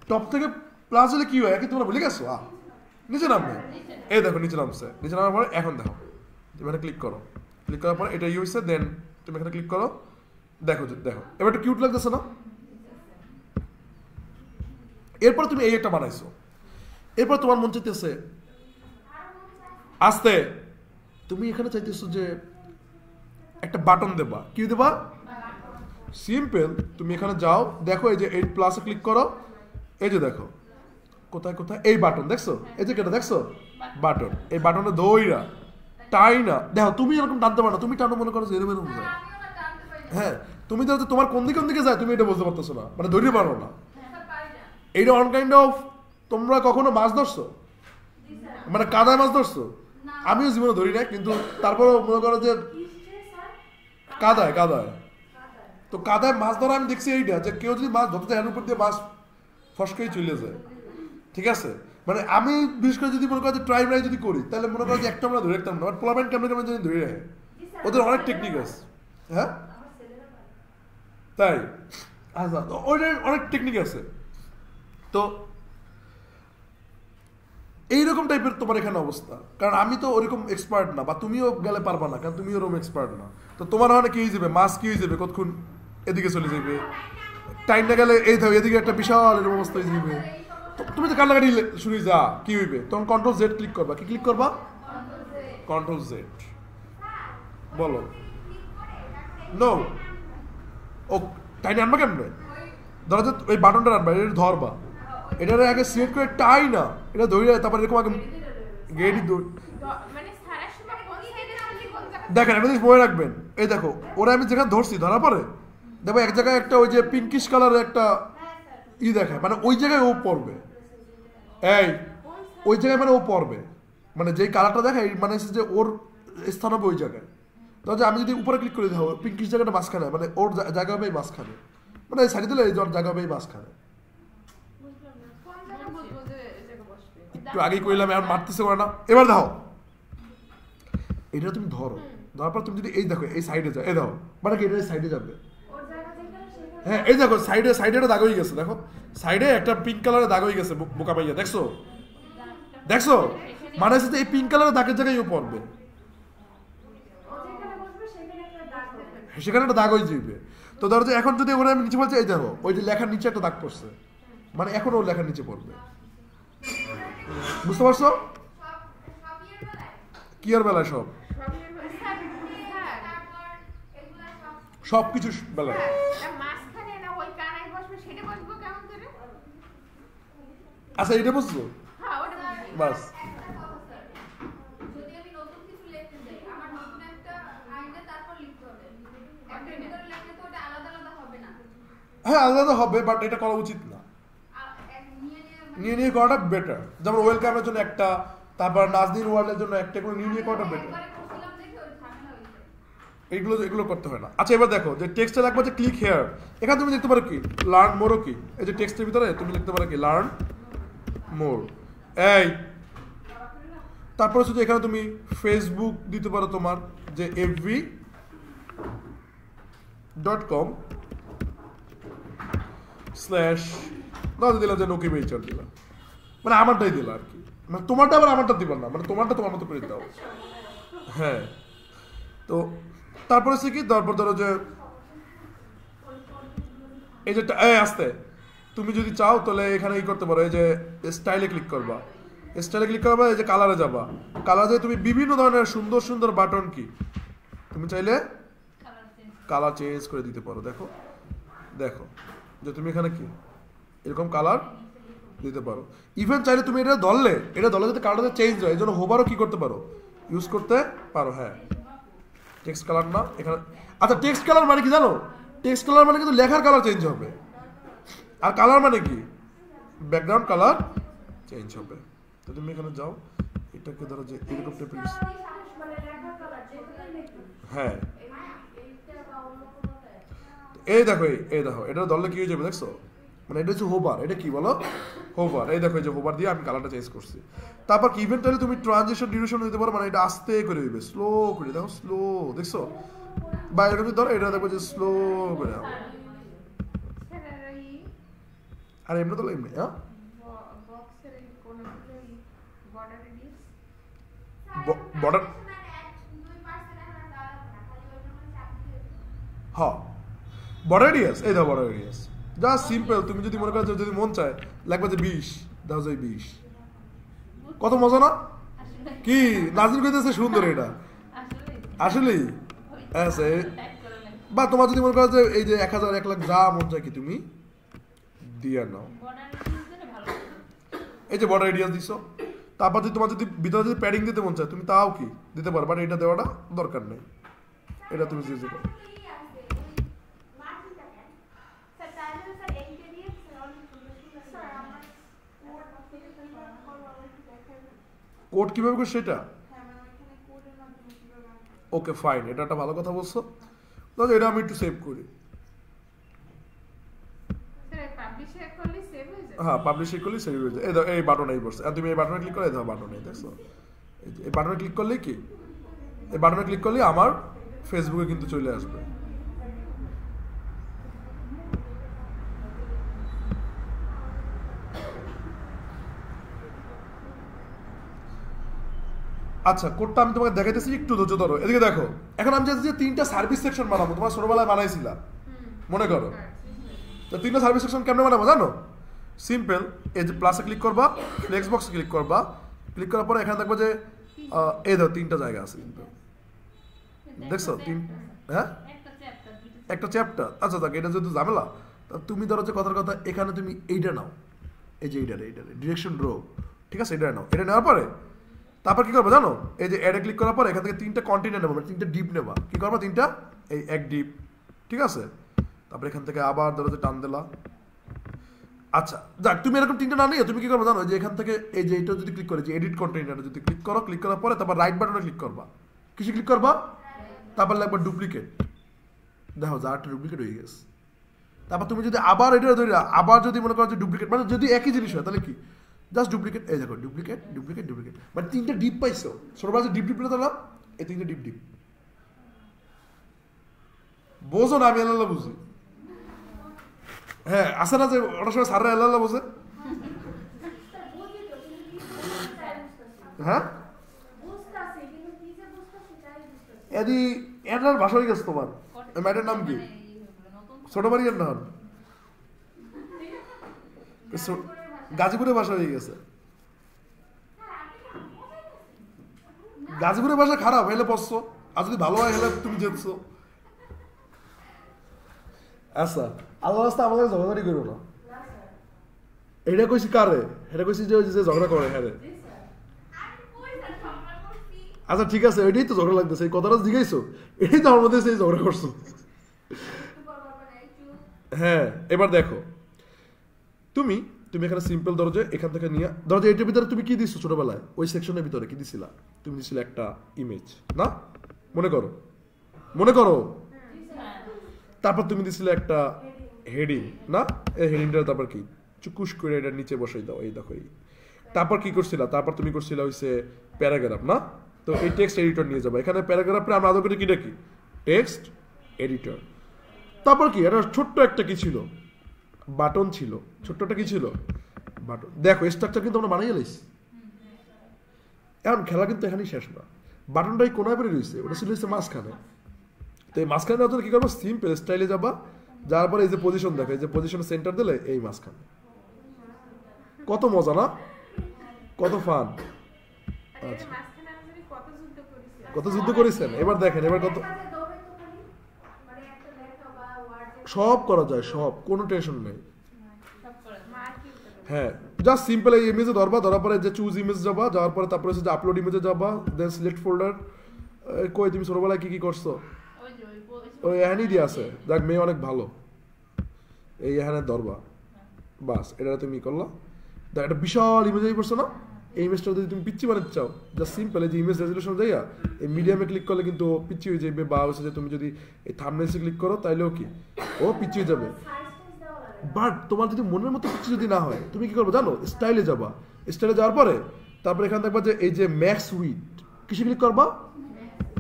টপ থেকে প্লাস হলে কি হয় কি তোমরা ভুলে গেছো? নিচে নামবে। এই দেখো নিচে নামছে। নিচে নামার পরে এখন দেখো এখানে ক্লিক করো, ক্লিক করার পরে এটা হয়েছে, দেন তুমি এখানে ক্লিক করো। দেখো দেখো এবার একটু কিউট লাগতেছে না? এরপর তুমি এই একটা বানাইছো, এরপর তোমার মন চাইতেছে আস্তে, তুমি এখানে চাইতেছো যে একটা বাটন দেবা। কি দেবা? সিম্পল। তুমি এখানে যাও, দেখো এই যে 8 প্লাসে ক্লিক করো, এই যে দেখো কোথায় কোথায় এই বাটন দেখছো, এই যে কেটে দেখছো বাটন, এই বাটনে দইরা টাই না দেখো। তুমি এরকম টানতে পারো না, তুমি টানো মনে করো এরকম এরকম যায়। হ্যাঁ তুমি তো তোমার কোন দিকে যায় তুমি এটা বলতে পারতেছো না, মানে ধরতে পারো না। এইটা অন কাইন্ড অফ, তোমরা কখনো মাছ ধরছো, মানে কাদায় মাছ ধরছো? আমিও জীবনে ধরি না, কিন্তু তারপরেও মনে করো যে কাদায় কাদায় তো কাদায় মাছ ধরা আমি দেখছি এইটা, যে কেউ যদি মাছ ধরতে এর উপর দিয়ে মাছ ফসকেই চলে যায়। ঠিক আছে, মানে আমি বিশেষ করে যদি মনে করো যে ট্রাই ব্রাই যদি করি, তাহলে মনে করো যে একটা আমরা ধরে রাখতাম না, পোলামেন্ট কেমন কেমন যদি ধরে রাখে, ওদের অনেক টেকনিক আছে। হ্যাঁ তাই আচ্ছা, ওইটার অনেক টেকনিক আছে। তো এইরকম টাইপের তোমার এখানে অবস্থা, কারণ আমি তো ওরকম এক্সপার্ট না, বা তুমিও গেলে পারবা না, কারণ তুমি ওরকম এক্সপার্ট না। তো তোমার ওখানে কি হয়ে যাবে, মাছ কি হয়ে যাবে, কতক্ষণ এদিকে চলে যাবে, টাইম না গেলে এই ধরো এদিকে একটা বিশাল এরকম অবস্থা হয়ে যাবে। তো তুমি তো কান্নাকাটি শুরু যা কি হইবে, তখন কন্ট্রোল জেড ক্লিক করবা। কি ক্লিক করবা? Control Z. বলো নো। ও টাইনে আনবা কেমনে? ধরো যে ওই বাটনটা আনবা, এটা ধরবা, এটার আগে সিলেক্ট করে টাই না, এটা ধরে তারপর এরকম আগে গেটই দেখেন। একটা জিনিস মনে রাখবেন, এই দেখো ওরা আমি যেখানে ধরছি ধরার পরে দেখো এক জায়গায় একটা ওই যে পিঙ্কিশ কালারের একটা দেখায়, মানে ওই জায়গায় ও পড়বে, এই ওই জায়গায় মানে ও পড়বে, মানে যেই কালারটা দেখায় মানে যে ওর স্থান হবে ওই জায়গায়। তাহলে আমি যদি উপরে ক্লিক করে দেবো, পিঙ্কিশ জায়গাটা মাঝখানে, মানে ওর জায়গা হবে এই মাঝখানে, মানে সাইডে দিলে এই জায়গা হবে এই মাঝখানে। একটু আগেই কইলাম, এখন মারতেছে করে না। এবার দেখো এটা তুমি ধরো, ধরার পর তুমি যদি এই দেখো এই সাইডে যাও, এই দেখো মানে কি এটা সাইডে যাবে। হ্যাঁ এই দেখো সাইডে একটা দাগ হয়ে গেছে, দেখো সাইডে একটা পিঙ্ক কালারের দাগ হয়ে গেছে, বোকা পাইয়া দেখছো দেখছো, মানে হচ্ছে যে এই পিঙ্ক কালারের দাগের জায়গায় ও পড়বে, সেখানে একটা দাগ হয়ে যাবে। তো ধরো যে এখন যদি ওরা আমি নিচে বলছি, এই দেখো ওই যে লেখার নিচে একটা দাগ পড়ছে, মানে এখন ওর লেখার নিচে পড়বে। বুঝতে পারছো? কি আর বেলায় সব সবকিছু বেলায়। আচ্ছা এটা বুঝছো? বাস হ্যাঁ আলাদা হবে, বাট এটা করা উচিত না, নিয়ে করাটা বেটার। যেমন ওয়েলকামের জন্য একটা, তারপর নাজনীন ওয়ার্ল্ডের জন্য একটা করে নিয়ে করাটা বেটার। এগুলো করতে হয় না। আচ্ছা এবার দেখো যে টেক্সটে লাগবে যে ক্লিক হেয়ার, এখানে তুমি লিখতে পারো কি লার্ন মোরও কি, এই যে টেক্সটের ভিতরে তুমি লিখতে পারো কি লার্ন মোর। এই তারপরে শুধু এখানে তুমি ফেসবুক দিতে পারো তোমার যে fv.com/ দিলাম যে নকিব এইচআর দিলাম, মানে আমারটাই দিলাম আর কি, মানে তোমারটা আবার আমারটা দিবার না, মানে তোমারটা তোমার মতো করে দাও। হ্যাঁ তো তারপরে হচ্ছে কি, তারপর ধরো যে এই যে আসতে তুমি যদি চাও তাহলে এখানে ই করতে পারো, এই যে স্টাইলে ক্লিক করবা, স্টাইলে ক্লিক করবা, এই যে কালারে যাবা, কালারে তুমি বিভিন্ন ধরনের সুন্দর সুন্দর বাটন কি তুমি চাইলে কালার চেঞ্জ করে দিতে পারো। দেখো দেখো যে তুমি এখানে কি এরকম কালার দিতে পারো। ইভেন চাইলে তুমি এটা ধরলে যদি কালারটা চেঞ্জ হয়, এই জন্য হোভারও কি করতে পারো, ইউজ করতে পারো। হ্যাঁ টেক্সট কালার না এখানে, আচ্ছা টেক্সট কালার মানে কি জানো, টেক্সট কালার মানে কিন্তু লেখার কালার চেঞ্জ হবে, আর কালার মানে কি ব্যাকগ্রাউন্ড কালার চেঞ্জ হবে। তো তুমি এখানে যাও, এটাকে ধরো যে এরকম টাইপের, হ্যাঁ এই দেখো এই দেখো এটা ধরলে কি হয়ে যাবে দেখছো, মানে এটা হচ্ছে হোভার, এটা কি বলো হোভার, এই দেখো এই যে হোভার দিয়ে আমি কালারটা চেঞ্জ করছি। তারপর কি ইভেন্ট হলে তুমি ট্রানজিশন ডিউরেশন দিতে পারো, মানে এটা আস্তে করে দিবে, স্লো করে দেখো, স্লো দেখছো, বা এরকম ধরো এটা দেখো যে স্লো করে, আর এমনি তো এমনি হ্যাঁ বর্ডার, হ্যাঁ বর্ডার রেডিয়াস, এই দেখো বর্ডার রেডিয়াস জাস্ট সিম্পল। তুমি যদি মনে করো যদি মন চায় লাগবে যে 20 দাও যে 20, কত মজা না কি, নাজির কইতেছে সুন্দর এটা আসলেই। আচ্ছা বা তোমার যদি মনে করো যে এই যে 1000 1 লাখ যা মন চায় কি তুমি দিয়া নাও, এই যে বর্ডার রেডিয়াস দিছো। তারপর যদি তোমার যদি ভিতরে যদি প্যাডিং দিতে মন চায় তুমি তাও কি দিতে পারো, বাট এটা দেওয়াটা দরকার নেই, এটা তুমি দিতে পারো। কোড কিভাবে করছো সেটা, ওকে ফাইন, এটা একটা ভালো কথা বলছো, তাহলে এটা আমি একটু সেভ করি। হ্যাঁ পাবলিশ করলে সেভ হয়ে যায়, এই বাটন এই বসছে, আর তুমি এই বাটনে ক্লিক করে দাও, বাটনে দেখছো এই বাটনে ক্লিক করলেই কি, এই বাটনে ক্লিক করলে আমার ফেসবুকে কিন্তু চলে আসবে। আচ্ছা কোডটা আমি তোমাকে দেখাইতেছি, একটু ধৈর্য ধরো, এদিকে দেখো। এখন আমি যে 3টা সার্ভিস সেকশন বানাবো, তোমার ছোটবেলায় বানাইছিলা মনে করো, তো 3টা সার্ভিস সেকশন কেমনে বানাবো জানো, সিম্পল, এই যে প্লাসে ক্লিক করবা, ফ্লেক্স বক্সে ক্লিক করবা, ক্লিক করার পরে এখানে দেখবো যে এই ধরো 3টা জায়গা আছে কিন্তু দেখছো, হ্যাঁ একটা চ্যাপ্টার, আচ্ছা দেখ এটা যেহেতু ঝামেলা, তা তুমি ধরো যে কথার কথা এখানে তুমি এইটা নাও, এই যে এইটা ডিরেকশন রো, ঠিক আছে এটা নাও, এটা নেওয়ার পরে তারপর কি করবো জানো, এই যে অ্যাডে ক্লিক করার পর এখান থেকে 3টা কন্টিনিউ নেবো, 3টা ডিপ নেবা, কি করবো 3টা এই এক ডিপ, ঠিক আছে। তারপর এখান থেকে আবার ধরো যে টান দিলা, আচ্ছা যাক তুমি এরকম 3টা না নিয়ে তুমি কি করবো জানো, যে এখান থেকে এই যে এটা যদি ক্লিক করে যে এডিট কন্টেইনারে যদি ক্লিক করো, ক্লিক করার পরে তারপর রাইট বাটনে ক্লিক করবা, কিসে ক্লিক করবা, তারপর লাগবে ডুপ্লিকেট, দেখো যা একটা ডুপ্লিকেট হয়ে গেছে। তারপর তুমি যদি আবার এটা ধরে আবার যদি মনে করো যে ডুপ্লিকেট, মানে যদি একই জিনিস হয় তাহলে কি জাস্ট ডুপ্লিকেট, এই দেখো ডুপ্লিকেট ডুপ্লিকেট ডুপ্লিকেট, মানে 3টা ডিপ পাইছো, ছোটবেলা যে ডিপ না দিলাম, এই 3টা ডিপ ডিপ বোঝো না, আমি আল্লাহ বুঝি। হ্যাঁ আসে না যে ওটার সময় সাররা আল্লাহ বোঝে, হ্যাঁ এদি এটার ভাষা হয়ে গেছে তোমার, ম্যাডের নাম কি, ছোট বাড়ির নাম গাজীপুরের ভাষা হয়ে গেছে, গাজীপুরের ভাষা খারাপ হেলে পড়ছো, আর যদি ভালো হয় হেলে তুমি জিতছো। আচ্ছা আল্লাহ রাস্তা আমাদের ঝগড়াঝাড়ি করো না, এটা কইছি কারে, এটা কইছি যে ঝগড়া করে হ্যাঁ। আচ্ছা ঠিক আছে, এটাই তো ঝগড়া লাগতেছে, এই কথাটা জিজ্ঞাসো, এটাই তো আমার মধ্যে সেই ঝগড়া করছো। হ্যাঁ এবার দেখো তুমি এখানে সিম্পল ধরো যে এখান থেকে নিয়ে ধরো যে এটার ভিতরে তুমি কি দিচ্ছ ছোটবেলায়, ওই সেকশনের ভিতরে কি দিছিলা, তুমি দিছিলে একটা ইমেজ না, মনে করো মনে করো তারপর তুমি দিছিলে একটা হেডিং না, এই হেডিংটা তারপর কি চুকুশ করে এটা নিচে বসাই দাও, এই দেখো এই। তারপর কি করছিলা, তারপর তুমি করছিলা হইছে প্যারাগ্রাফ না, তো এই টেক্সট এডিটর নিয়ে যাবো। এখানে প্যারাগ্রাফে আমরা আদৌ করে কি ডাকি, টেক্সট এডিটর। তারপর কি এটা ছোট্ট একটা কি ছিল, বাটন ছিল, ছোট্ট একটা কি ছিল, বাটন। দেখো স্ট্রাকচার কিন্তু আমরা বানিয়ে লাইছি। এখন খেলা কিন্তু এখানেই শেষ না, বাটনটাই কোনায় বেরিয়ে রয়েছে, ওটা ছিল হচ্ছে মাঝখানে। তো এই মাঝখানে দেওয়ার জন্য কি করবো, সিম্পল স্টাইলে যাবা, যার পরে এই যে পজিশন দেখো, এই যে পজিশন সেন্টার দিলে এই মাঝখানে। কত মজা না, কত ফান। আচ্ছা কত যুদ্ধ করেছেন, এবার দেখেন এবার কত সব করা যায়, সব কোনো টেনশন নেই। হ্যাঁ জাস্ট সিম্পল এই ইমেজে ধরবা, ধরার পরে যে চুজ ইমেজ যাবা, যাওয়ার পরে তারপরে হচ্ছে যে আপলোড ইমেজে যাবা, দেন সিলেক্ট ফোল্ডার। কই তুমি ছোটবেলায় কি কি করছো, ওই এখানেই দিয়ে আছে। দেখ মেয়ে অনেক ভালো, এই এখানে ধরবা, বাস এটা তুমি করলা। দেখ একটা বিশাল ইমেজ হয়ে পড়ছো না, এই ইমেজটা যদি তুমি পিচ্ছি বানাতে চাও, জাস্ট সিম্পল এই যে ইমেজ রেজলিউশন যাইয়া এই মিডিয়ামে ক্লিক করলে কিন্তু পিচ্ছি হয়ে যাবে, বা হচ্ছে যে তুমি যদি এই থাম্বনেলসে ক্লিক করো তাইলেও কি ও পিচ্ছি হয়ে যাবে। বাট তোমার যদি মনের মতো পিচ্ছি যদি না হয়, তুমি কি করবে জানো, স্টাইলে যাবা, স্টাইলে যাওয়ার পরে তারপরে এখানে দেখবা যে এই যে ম্যাক্স উইড, কিসে ক্লিক করবা,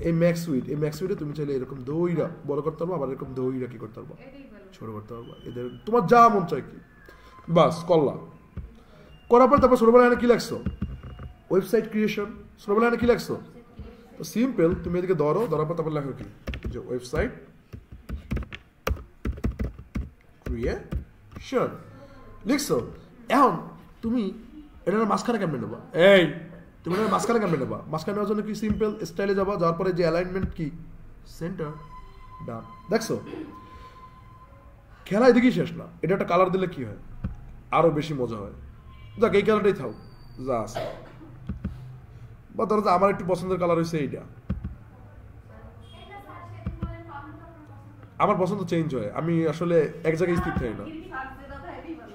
এই ম্যাক্স উইড, এই ম্যাক্স উইডে তুমি চাইলে এরকম দইরা বড় করতে পারবা, আবার এরকম দইরা কি করতে পারবা, ছোট করতে পারবা, এদের তোমার যা মন চায় কি, বাস করলা। করার পর তারপর ছোটবেলায় এখানে কি লাগছো, ওয়েবসাইট ক্রিয়েশন। ছোটবেলায় এখানে কি লাগছো, তো সিম্পল তুমি এদিকে ধরো, ধরার পর তারপর লেখো কি যে ওয়েবসাইট ক্রিয়েশন লিখছো। এখন তুমি এটা মাঝখানে কেমনে নেবা, এই তুমি এটা মাঝখানে কেমনে নেবা, মাঝখানে নেওয়ার জন্য কি সিম্পল স্টাইলে যাবা, যাওয়ার পরে যে অ্যালাইনমেন্ট কি সেন্টার, ডান। দেখছো খেলা এদিকেই শেষ না, এটা একটা কালার দিলে কি হয়, আরো বেশি মজা হয়। দেখ এই কালারটাই থাও যা আছে, বা ধরো যে আমার একটু পছন্দের কালার হয়েছে এইটা, আমার পছন্দ চেঞ্জ হয়, আমি আসলে এক জায়গায় স্থির থাকি না,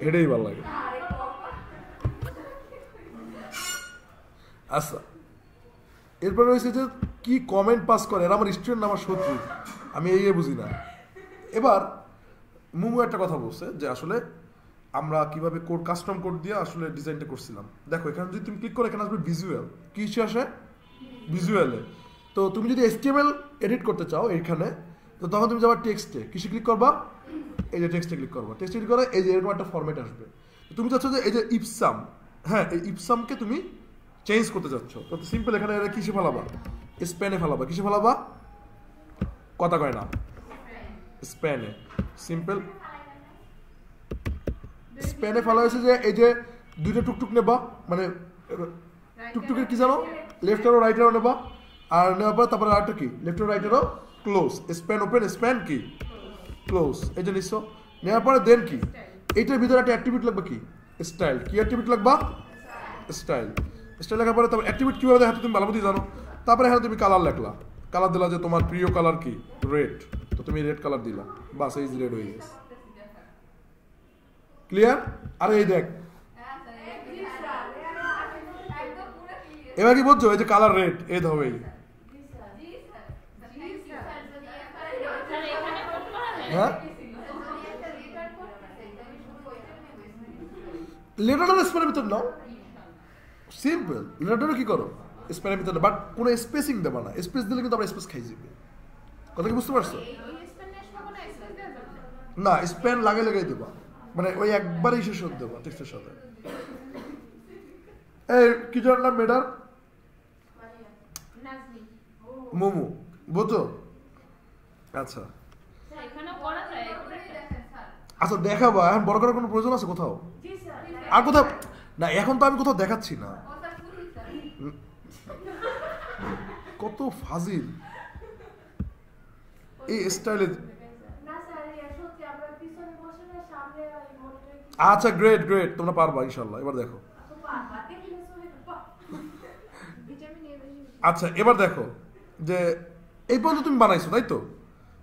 এটাই ভালো লাগে। আচ্ছা এরপরে রয়েছে যে কি কমেন্ট পাস করে, এরা আমার স্টুডেন্ট আমার শত্রু, আমি এই বুঝি না। এবার মুমু একটা কথা বলছে যে আসলে আমরা কিভাবে কোড কাস্টম কোড দিয়ে আসলে ডিজাইনটা করছিলাম। দেখো এখানে যদি তুমি ক্লিক করো, এখানে আসবে ভিজুয়াল, কি আসে ভিজুয়ালে। তো তুমি যদি HTML এডিট করতে চাও এইখানে, তো তখন তুমি যাবার টেক্সটে, কিসে ক্লিক করবা, এই যে টেক্সটে ক্লিক করবা, টেক্সটে ক্লিক করে এই যে এরকম একটা ফরম্যাট আসবে। তুমি চাচ্ছ যে এই যে ইপসাম, হ্যাঁ এই ইপসামকে তুমি চেঞ্জ করতে চাচ্ছ, তো সিম্পল এখানে এটা কিসে ফেলাবা, স্প্যানে ফেলাবা, কিসে ফেলাবা, কথা কয় না, স্প্যানে। সিম্পল স্প্যানে ফেলা হয়েছে যে এই যে দুইটা টুকটুক নেবা, মানে টুকটুকের কি জানো, লেফট আরো রাইট আরো নেবা, আর নেওয়ার পর তারপরে আরেকটা কি লেফট আরো রাইট আরো ক্লোজ, স্প্যান ওপেন স্প্যান কি ক্লোজ, এই যে নিচ্ছ। নেওয়ার পরে দেন কি এইটার ভিতরে একটা অ্যাট্রিবিউট লাগবে কি স্টাইল, কি অ্যাট্রিবিউট লাগবা স্টাইল। স্টাইল লেখার পরে তারপর অ্যাট্রিবিউট কীভাবে দেখাতে তুমি ভালো মতোই জানো। তারপরে এখানে তুমি কালার লেখলা, কালার দিলা যে তোমার প্রিয় কালার কি রেড, তো তুমি রেড কালার দিলা, বাস এই রেড হয়ে গেছে, ক্লিয়ার। আর এই দেখ এবার কি বলছো, এই যে কালার রেড এই হবেই, হ্যাঁ লেটারটা স্পেনের ভিতর নাও, সিম্পল লেটারটা কি করো স্পেনের ভিতরে, বাট কোনো স্পেসিং দেবা না, স্পেস দিলে কিন্তু আমরা স্পেস খাই যাবে, কথা কি বুঝতে পারছো, না স্পেন লাগাই লাগাই দেবা, মানে ওই একবারই শেষ হতে দেবা টেক্সটের সাথে। এই কি জানলাম মেয়েটার মোমো, বুঝছো, আচ্ছা আচ্ছা দেখাবা, এখন বড় করার কোনো প্রয়োজন আছে কোথাও, আর কোথাও না, এখন তো আমি কোথাও দেখাচ্ছি না, কত ফাজিল এই স্টাইলে। আচ্ছা গ্রেট গ্রেট, তোমরা পারবা ইনশাল্লাহ, এবার দেখো। আচ্ছা এবার দেখো যে এই পর্যন্ত তুমি বানাইছো তাই তো,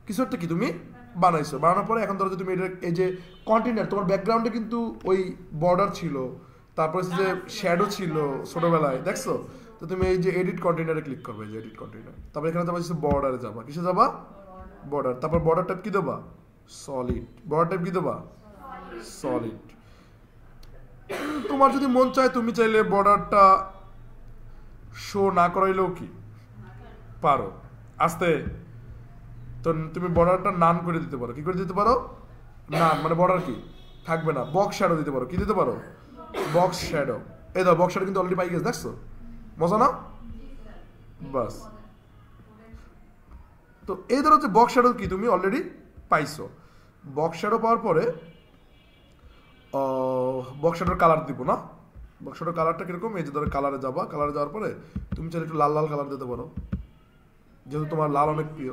কিছু একটা কি তুমি বানাইছো, বানানোর পরে এখন ধরো যে তুমি এটা এই যে কন্টেনার, তোমার ব্যাকগ্রাউন্ডে কিন্তু ওই বর্ডার ছিল, তারপরে যে শ্যাডো ছিল ছোটবেলায় দেখছো, তো তুমি এই যে এডিট কন্টেনারে ক্লিক করবে, এই যে এডিট কন্টেনার, তারপরে এখানে যাবা বর্ডারে যাবা, কিসে যাবা বর্ডার, তারপর বর্ডার টাইপ কি দেবা? সলিড। বর্ডার টাইপ কি দেবা? সলিড। তোমার যদি মন চায় তুমি চাইলে বর্ডারটা শো না করাইলেও কি পারো, আস্তে। তো তুমি বর্ডারটা নান করে দিতে পারো। কি করে দিতে পারো? নান মানে বর্ডার কি থাকবে না, বক্স শ্যাডো দিতে পারো। কি দিতে পারো? Box shadow. এই দাও বক্স শ্যাডো কিন্তু অলরেডি পাই গেছে, দেখছো মজা না? বাস। তো এই ধরো হচ্ছে বক্স শ্যাডো কি তুমি অলরেডি পাইছো। বক্স শ্যাডো পাওয়ার পরে বক্স শ্যাডোর কালার দিব না। বক্স শ্যাডোর কালারটা কিরকম? এই যে ধরো কালারে যাবা, কালারে যাওয়ার পরে তুমি চাইলে একটু লাল লাল কালার দিতে পারো, যেহেতু তোমার লাল অনেক প্রিয়।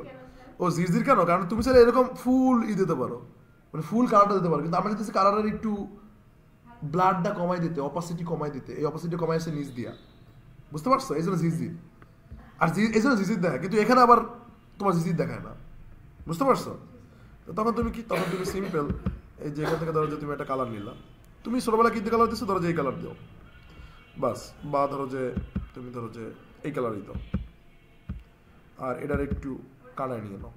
ও ঝিরঝির কেন? কারণ তুমি চাইলে এরকম ফুল দিতে পারো, মানে ফুল কালারটা দিতে পারো। কিন্তু আমরা চাইতেছি কালারের একটু ব্লাডটা কমাই দিতে, অপাসিটি কমাই দিতে। এই অপাসিটি কমাই আছে নিচ দিয়া, বুঝতে পারছো? এই জন্য ঝিরঝির। আর এই জন্য ঝিরঝির দেখায়, কিন্তু এখানে আবার তোমার ঝিরঝির দেখায় না, বুঝতে পারছো? তো তখন তুমি কি, তখন তুমি সিম্পল এই যে এখান থেকে ধরো যে তুমি একটা কালার নিলা, তুমি ছোটবেলা কিনতে কালার দিচ্ছ, ধরো যে এই কালার দিও বাস। বা ধরো যে তুমি ধরো যে এই কালারই দাও, আর এটার একটু কালার নিয়ে নাও।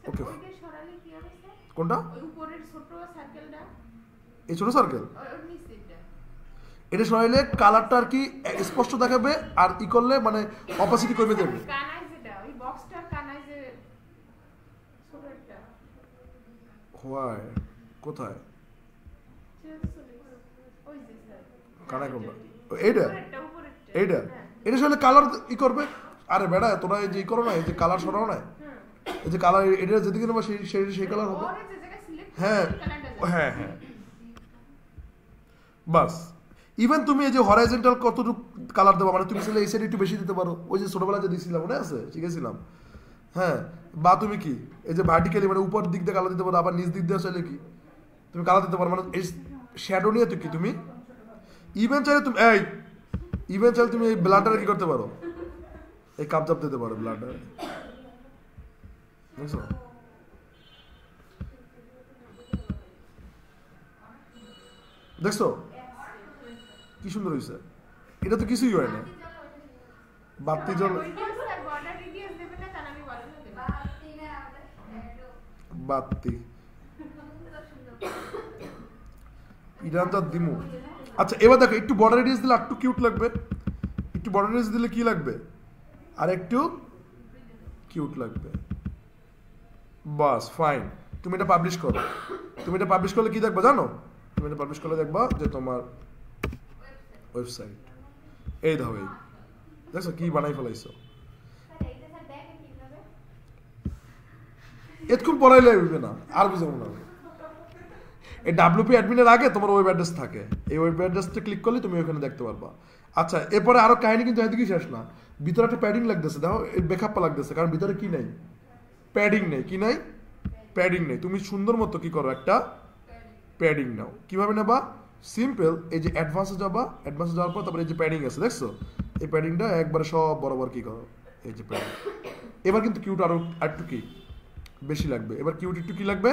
ওকে, কোনটা? এই ছোট সার্কেল এটা সরাইলে কালারটা আর কি স্পষ্ট দেখাবে, আর ই করলে মানে অপাসিটি কমে যাবে। হোয়াই কোথায়? কানায় কোনটা? এইটা এইটা এটা সরাইলে কালার ই করবে। আরে বেড়া তোরা এই যে ই করো না, এই যে কালার সরাও না, এই যে কালার এটা যেদিকে নেবা সেই কালার হবে। হ্যাঁ হ্যাঁ হ্যাঁ বাস। ইভেন তুমি এই যে হরাইজন্টাল কতটুকু কালার দেবা, মানে তুমি চাইলে এই সাইডে একটু বেশি দিতে পারো, ওই যে ছোটবেলা যে দিয়েছিলাম মনে আছে, শিখেছিলাম। হ্যাঁ, বা তুমি কি এই যে ভার্টিক্যালি মানে উপর দিক দিয়ে কালার দিতে পারো, আবার নিচ দিক দিয়ে চাইলে কি তুমি কালার দিতে পারো, মানে এই শ্যাডো নিয়ে তো কি তুমি ইভেন চাইলে তুমি তুমি এই ব্লাডারে কি করতে পারো, এই কাপ চাপ দিতে পারো ব্লাডারে, বুঝছো? দেখছো কি সুন্দর হয়েছে? এটা তো কিছুই হয় না। বাতি জল বাতি ইরানটা দিমু। আচ্ছা এবার দেখো একটু বর্ডার রেডিয়াস দিলে একটু কিউট লাগবে। একটু বর্ডার রেডিয়াস দিলে কি লাগবে? আর একটু কিউট লাগবে। বাস ফাইন। তুমি এটা পাবলিশ করো। তুমি এটা পাবলিশ করলে কি দেখবা জানো? তুমি এটা পাবলিশ করলে দেখবা যে তোমার ওয়েবসাইট এই দাও, এই দেখছো কি বানাই ফেলাইছো। এতক্ষণ পড়াইলে বুঝবে না, আর বুঝবো না। এই ডাব্লিউপি অ্যাডমিনের আগে তোমার ওয়েব অ্যাড্রেস থাকে, এই ওয়েব অ্যাড্রেসটা ক্লিক করলে তুমি ওখানে দেখতে পারবা। আচ্ছা এরপরে আরো কাহিনী কিন্তু এদিকেই শেষ না। ভিতরে একটা প্যাডিং লাগতেছে, দেখো বেকআপটা লাগতেছে, কারণ ভিতরে কি নাই? প্যাডিং নেই। কি নাই? প্যাডিং নেই। তুমি সুন্দর মতো কি করো, একটা প্যাডিং নাও। কিভাবে নেবা? সিম্পল, এই যে অ্যাডভান্সে যাবা, অ্যাডভান্সে যাওয়ার পর তারপরে এই যে প্যাডিং আছে দেখছো, এই প্যাডিংটা একবারে সব বরাবর কি করো, এই যে প্যাডিং। এবার কিন্তু কিউট আরো একটু কি বেশি লাগবে। এবার কিউট একটু কি লাগবে?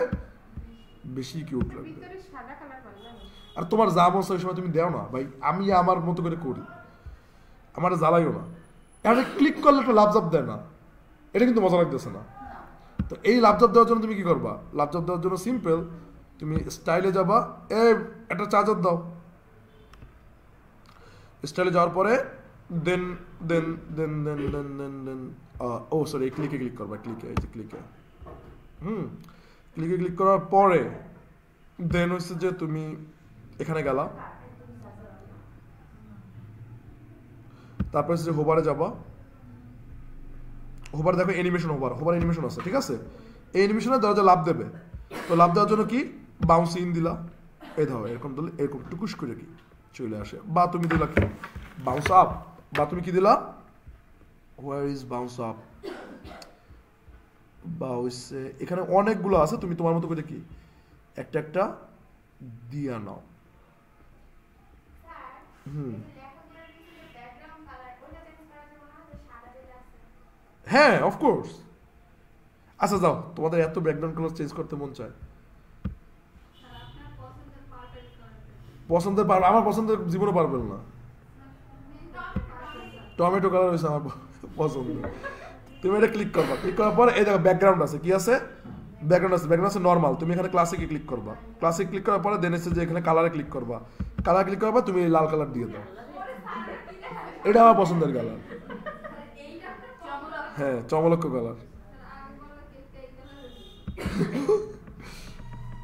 বেশি কিউট লাগবে। আর তোমার যা মন চায় ওই সময় তুমি দেও না ভাই, আমি আমার মতো করে করি, আমার জ্বালাইও না। এটা ক্লিক করলে একটা লাভজাব দেয় না, এটা কিন্তু মজা লাগতেছে না। তো এই লাভজাব দেওয়ার জন্য তুমি কি করবা? লাভজাব দেওয়ার জন্য সিম্পল, তুমি স্টাইলে যাবা, একটা চার্জার দাও। স্টাইলে যাওয়ার পরে দেন দেন দেন দেন দেন দেন দেন ও সরি ক্লিকে ক্লিক করবা, ক্লিকে, এই যে ক্লিকে, ক্লিকে ক্লিক করার পরে দেন হচ্ছে যে তুমি এখানে গেলা, তারপর হচ্ছে যে হোবারে যাবা। হোবার দেখো অ্যানিমেশন, হোবার অ্যানিমেশন আছে, ঠিক আছে? এই অ্যানিমেশনে দরজা লাভ দেবে। তো লাভ দেওয়ার জন্য কি বাউন্স ইন দিলা, এই ধরো এরকম দিলে এরকম টুকুস করে কি চলে আসে। বা তুমি দিলা কি বাউন্স আপ, বা তুমি কি দিলা হোয়ার ইজ বাউন্স আপ, বা হচ্ছে এখানে অনেকগুলো আছে, তুমি তোমার মতো করে কি একটা একটা দিয়া নাও। হ্যাঁ অফকোর্স। আচ্ছা যাও, তোমাদের এত ব্যাকগ্রাউন্ড কালার চেঞ্জ করতে মন চায়, পছন্দের পারবে, আমার পছন্দের জীবনে পারবেন না। টমেটো কালার হয়েছে আমার পছন্দ। তুমি এটা ক্লিক করবা, ক্লিক করার পর এই দেখো ব্যাকগ্রাউন্ড আছে, কি আছে ব্যাকগ্রাউন্ড আছে নর্মাল। তুমি এখানে ক্লাসিকে ক্লিক করবা, ক্লাসিক ক্লিক করার পরে দেন এসে যে এখানে কালারে ক্লিক করবা, কালার ক্লিক করার পর তুমি লাল কালার দিয়ে দাও। এটা আমার পছন্দের কালার, হ্যাঁ চমলক্ষ কালার।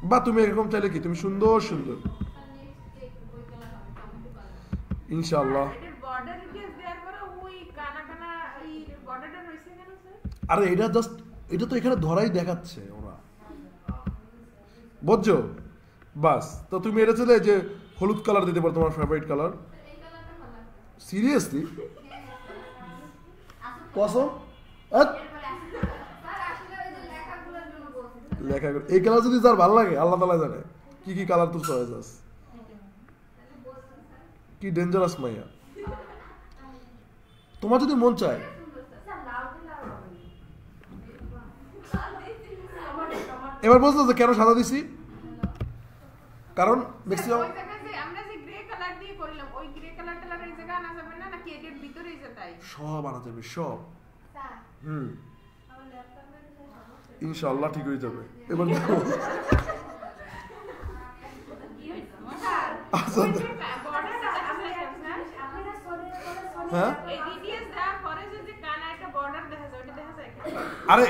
বা তুমি এরকম চাইলে কি তুমি সুন্দর সুন্দর ইনশাআল্লাহ। আরে এটা জাস্ট এটা তো এখানে ধরাই দেখাচ্ছে ওরা, বুঝছো? বাস তো তুমি এটা চলে যে হলুদ কালার দিতে পারো, তোমার ফেভারিট কালার। সিরিয়াসলি কসম? লেখা এই কালার যদি যার ভালো লাগে আল্লাহ তাআলা জানে কি কি কালার তোর চয়েস আছে। কি ডেঞ্জারাস মাইয়া। তোমার যদি মন চায় এবার বুঝলো যে কেন সাদা দিছি, কারণ ম্যাক্সিমাম সব আনা যাবে সব। ইনশাআল্লাহ ঠিক হয়ে যাবে। এবার দেখো হ্যাঁ আরে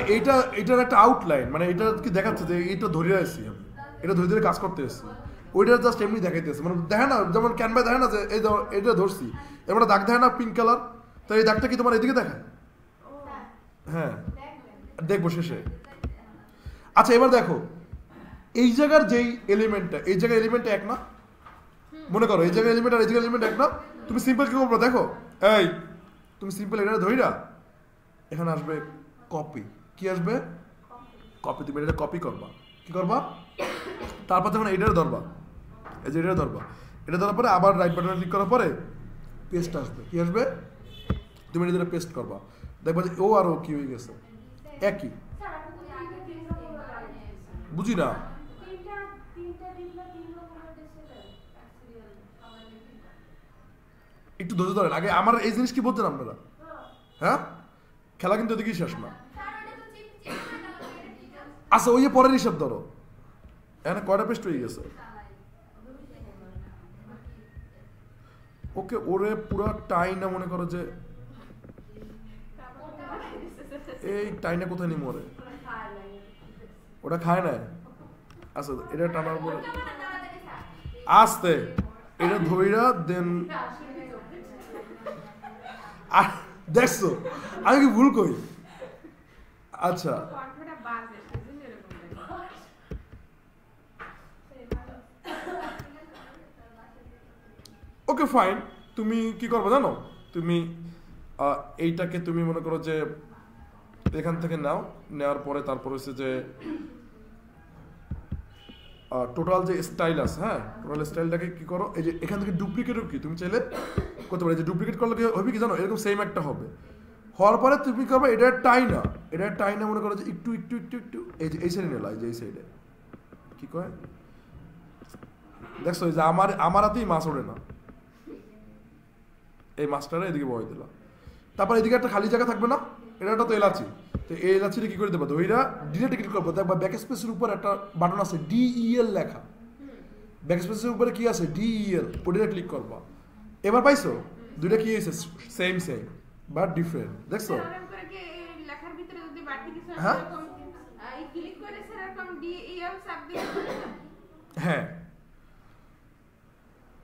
এইটার একটা আউটলাইন, মানে এটা কি দেখাচ্ছে যে এটা ধরে আসছি আমি, এটা ধরে ধরে কাজ করতে এসেছি, ওইটা জাস্ট এমনি দেখাইতেছে। মানে দেখে না যেমন ক্যানভায় দেখে না যে এই এটা ধরছি, এবার দাগ দেখে না পিঙ্ক কালার, তো এই দাগটা কি তোমার এদিকে দেখায়? হ্যাঁ দেখবো শেষে। আচ্ছা এবার দেখো এই জায়গার যেই এলিমেন্টটা, এই জায়গার এলিমেন্টটা এক না, মনে করো এই জায়গার এলিমেন্ট আর এই জায়গার এলিমেন্ট এক না। তুমি সিম্পল কি করবো দেখো, এই তুমি সিম্পল এটা ধরিরা এখানে আসবে কপি, কি আসবে কপি, তুমি এটা কপি করবা, কি করবা তারপর যখন এটার ধরবা, এই যে এটা ধরবা, এটা ধরার পরে আবার রাইট বাটনে ক্লিক করার পরে পেস্ট আসবে, কি আসবে তুমি এটা পেস্ট করবা, দেখবা যে ও আর ও কি হয়ে গেছে একই। বুঝি না একটু ধৈর্য ধরেন আগে, আমার এই জিনিস কি বলতেন আপনারা? হ্যাঁ খেলা কিন্তু এদিকেই শেষ না। আচ্ছা ওই যে পরের হিসাব ধরো, এখানে কয়টা পেস্ট হয়ে গেছে? ওকে ওরে পুরো টাইনা মনে করো যে এই টাইনা কোথায় নিম ওরে, ওটা খায় না। আচ্ছা এটা টানার পরে আস্তে এটা ধইরা দেন, দেখছো আমি কি ভুল করি? আচ্ছা ওকে ফাইন, তুমি কি করবে জানো, তুমি এইটাকে তুমি মনে করো যে এখান থেকে নাও, নেওয়ার পরে তারপর হচ্ছে যে টোটাল যে স্টাইল আছে, হ্যাঁ টোটাল স্টাইলটাকে কি করো, এই যে এখান থেকে ডুপ্লিকেটও কি তুমি চাইলে করতে পারো। যে ডুপ্লিকেট করলে কি হবে কি জানো, এরকম সেম একটা হবে, হওয়ার পরে তুমি করবে এটা টাইনা মনে করো যে একটু একটু একটু একটু এই যে এই সাইডে নিলা, এই যে এই সাইডে কি কয় দেখছো, এই যে আমার হাতেই মাছ ওঠে না, এই মাছটারে এদিকে বয় দিলাম, তারপর এদিকে একটা খালি জায়গা থাকবে না, এটা তো এলাচি, তো এই এলাচিটা কি করে দেবো ধইরা ডিলেটে ক্লিক করবো, দেখবা ব্যাক স্পেসের উপর একটা বাটন আছে DEL লেখা, ব্যাক স্পেসের উপরে কি আছে DEL, ওটা ক্লিক করবা। এবার পাইছো দুইটা কি হয়েছে সেম বাট ডিফারেন্ট, দেখছো? হ্যাঁ হ্যাঁ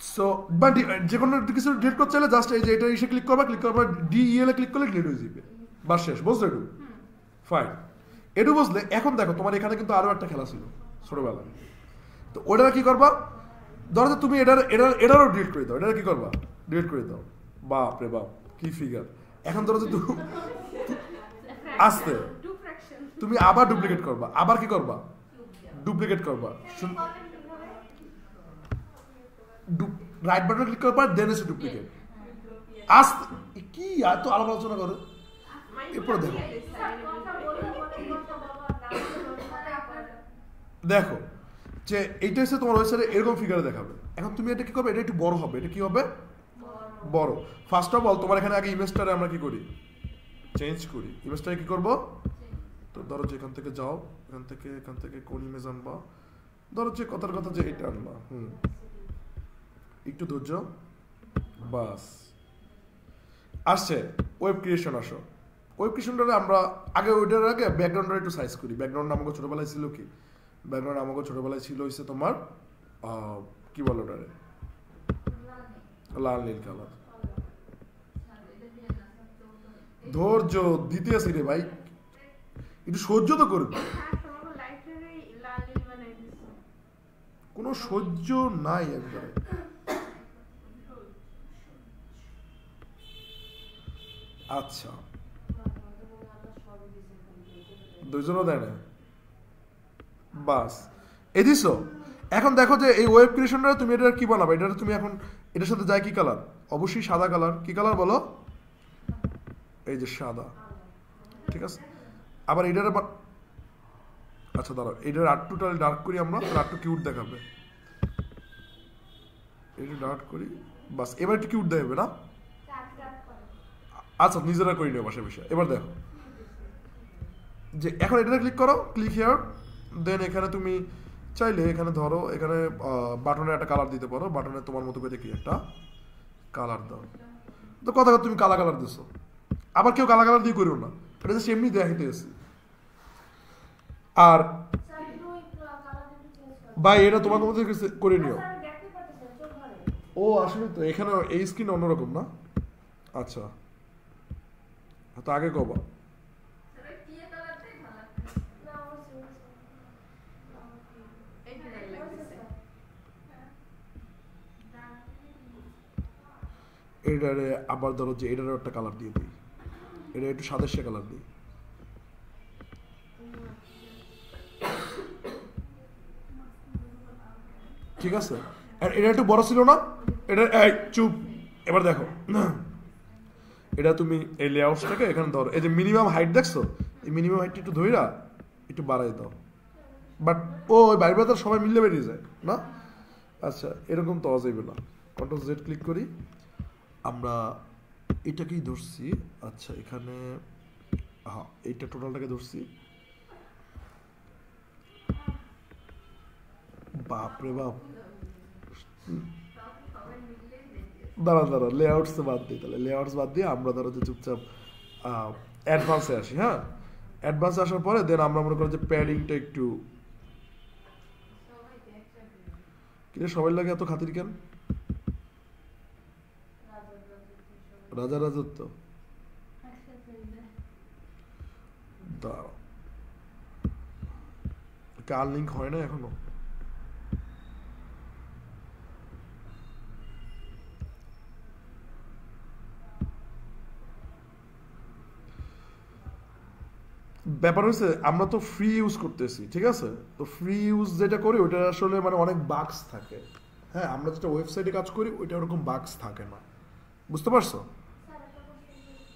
সো বাট যে কোনো কিছু ডিলিট করতে চাইলে জাস্ট এই যে এটা এসে ক্লিক করবা, ক্লিক করবা DEL এ ক্লিক করলে ডিলিট হয়ে যাবে, বাস শেষ। বুঝছো একটু? ফাইন, এটু বুঝলে এখন দেখো তোমার এখানে কিন্তু আরো একটা খেলা ছিল ছোটবেলায়, তো ওটা কি করবা, ধরো তুমি এটারও ডিলিট করে দাও, এটা কি করবা ডিলিট করে দাও, বাপ রে বাপ কি ফিগার। এখন ধরো যে আসতে তুমি আবার ডুপ্লিকেট করবা, আবার কি করবা ডুপ্লিকেট করবা, রাইট বাটন ক্লিক করবা দেন এসে ডুপ্লিকেট আসতে, কি এত আলাপ আলোচনা করো এরপরে দেখো, দেখো যে এইটা হচ্ছে তোমার ওয়েবসাইটে এরকম ফিগারে দেখাবে। এখন তুমি এটা কি করবে, এটা একটু বড় হবে, এটা কি হবে বড়। ফার্স্ট অফ অল তোমার এখানে আগে ইমেজটারে আমরা কি করি চেঞ্জ করি, ইমেজটা কি করব, তো ধরো যে এখান থেকে যাও, এখান থেকে কোন ইমেজ আনবা, ধরো যে কথার কথা যে এটা আনবা, একটু ধৈর্য, বাস আসছে। ওয়েব ক্রিয়েশন আসো, ওয়েব ক্রিয়েশনটা আমরা আগে ওইটার আগে ব্যাকগ্রাউন্ডটা একটু সাইজ করি। ব্যাকগ্রাউন্ড আমাকে ছোটবেলায় ছিল কি, ব্যাকগ্রাউন্ড আমাকে ছোটবেলায় ছিল হচ্ছে তোমার কি বলো ওটারে, লাল নীল কালার। ধৈর্য দিতে আসি রে ভাই, একটু সহ্য তো করবি, কোনো সহ্য নাই একবারে। আচ্ছা দুইজনও দেয় না, বাস এ দিছো। এখন দেখো যে এই ওয়েব ক্রিয়েশনটা তুমি এটা কি বানাবে, এটা তুমি এখন এটার সাথে যায় কি কালার, অবশ্যই সাদা কালার। কি কালার বলো, এই যে সাদা, ঠিক আছে। আবার এটার আচ্ছা দাঁড়াও, এটার আটটুটা ডার্ক করি আমরা, আটটু কিউট দেখাবে, এটা ডার্ক করি, বাস এবার একটু কিউট দেখাবে না। আচ্ছা নিজেরা করি নিও বাসায় বিষয়। এবার দেখো যে এখন এটা ক্লিক করো, ক্লিক হিয়ার, দেন এখানে তুমি চাইলে এখানে ধরো এখানে বাটনে একটা কালার দিতে পারো, বাটনে তোমার মতো করে কি একটা কালার দাও। তো কথা তুমি কালা কালার দিছো, আবার কেউ কালা কালার দিয়ে করিও না, এটা জাস্ট এমনি দেখাইতে আসি। আর ভাই এটা তোমার মতো করে নিও। ও আসলে তো এখানে এই স্ক্রিন অন্যরকম না, আচ্ছা তো আগে কবা এটারে, আবার ধরো যে এটারও একটা কালার দিয়ে দিই, এটা একটু সাদা কালার দিই, ঠিক আছে। আর এটা একটু বড় ছিল না, এটা এই চুপ। এবার দেখো এটা তুমি এই লেআউটসটাকে এখানে ধরো, এই যে মিনিমাম হাইট দেখছো, এই মিনিমাম হাইটটা একটু ধইরা একটু বাড়াই দাও, বাট ওই বাইরে তো সবাই মিললে বেরিয়ে যায় না। আচ্ছা এরকম তো যাইবে না, কন্ট্রোল জেড ক্লিক করি, আমরা এটাকেই ধরছি। আচ্ছা এখানে হ্যাঁ এইটা টোটালটাকে ধরছি, বাপরে বাপ। দাঁড়া লেআউটস বাদ দিই, তাহলে লেআউটস বাদ দিয়ে আমরা ধরো যে চুপচাপ অ্যাডভান্সে আসি। হ্যাঁ অ্যাডভান্সে আসার পরে দেন আমরা মনে করি যে প্যাডিংটা একটু, কিন্তু সবাই লাগে এত খাতির কেন, রাজা রাজত্ব। দাঁড়াও কার লিঙ্ক হয় না এখনো, ব্যাপার হচ্ছে আমরা তো ফ্রি ইউজ করতেছি, ঠিক আছে। তো ফ্রি ইউজ যেটা করি ওইটা আসলে মানে অনেক বাগস থাকে। হ্যাঁ আমরা যেটা ওয়েবসাইটে কাজ করি ওইটা ওরকম বাগস থাকে না, বুঝতে পারছো।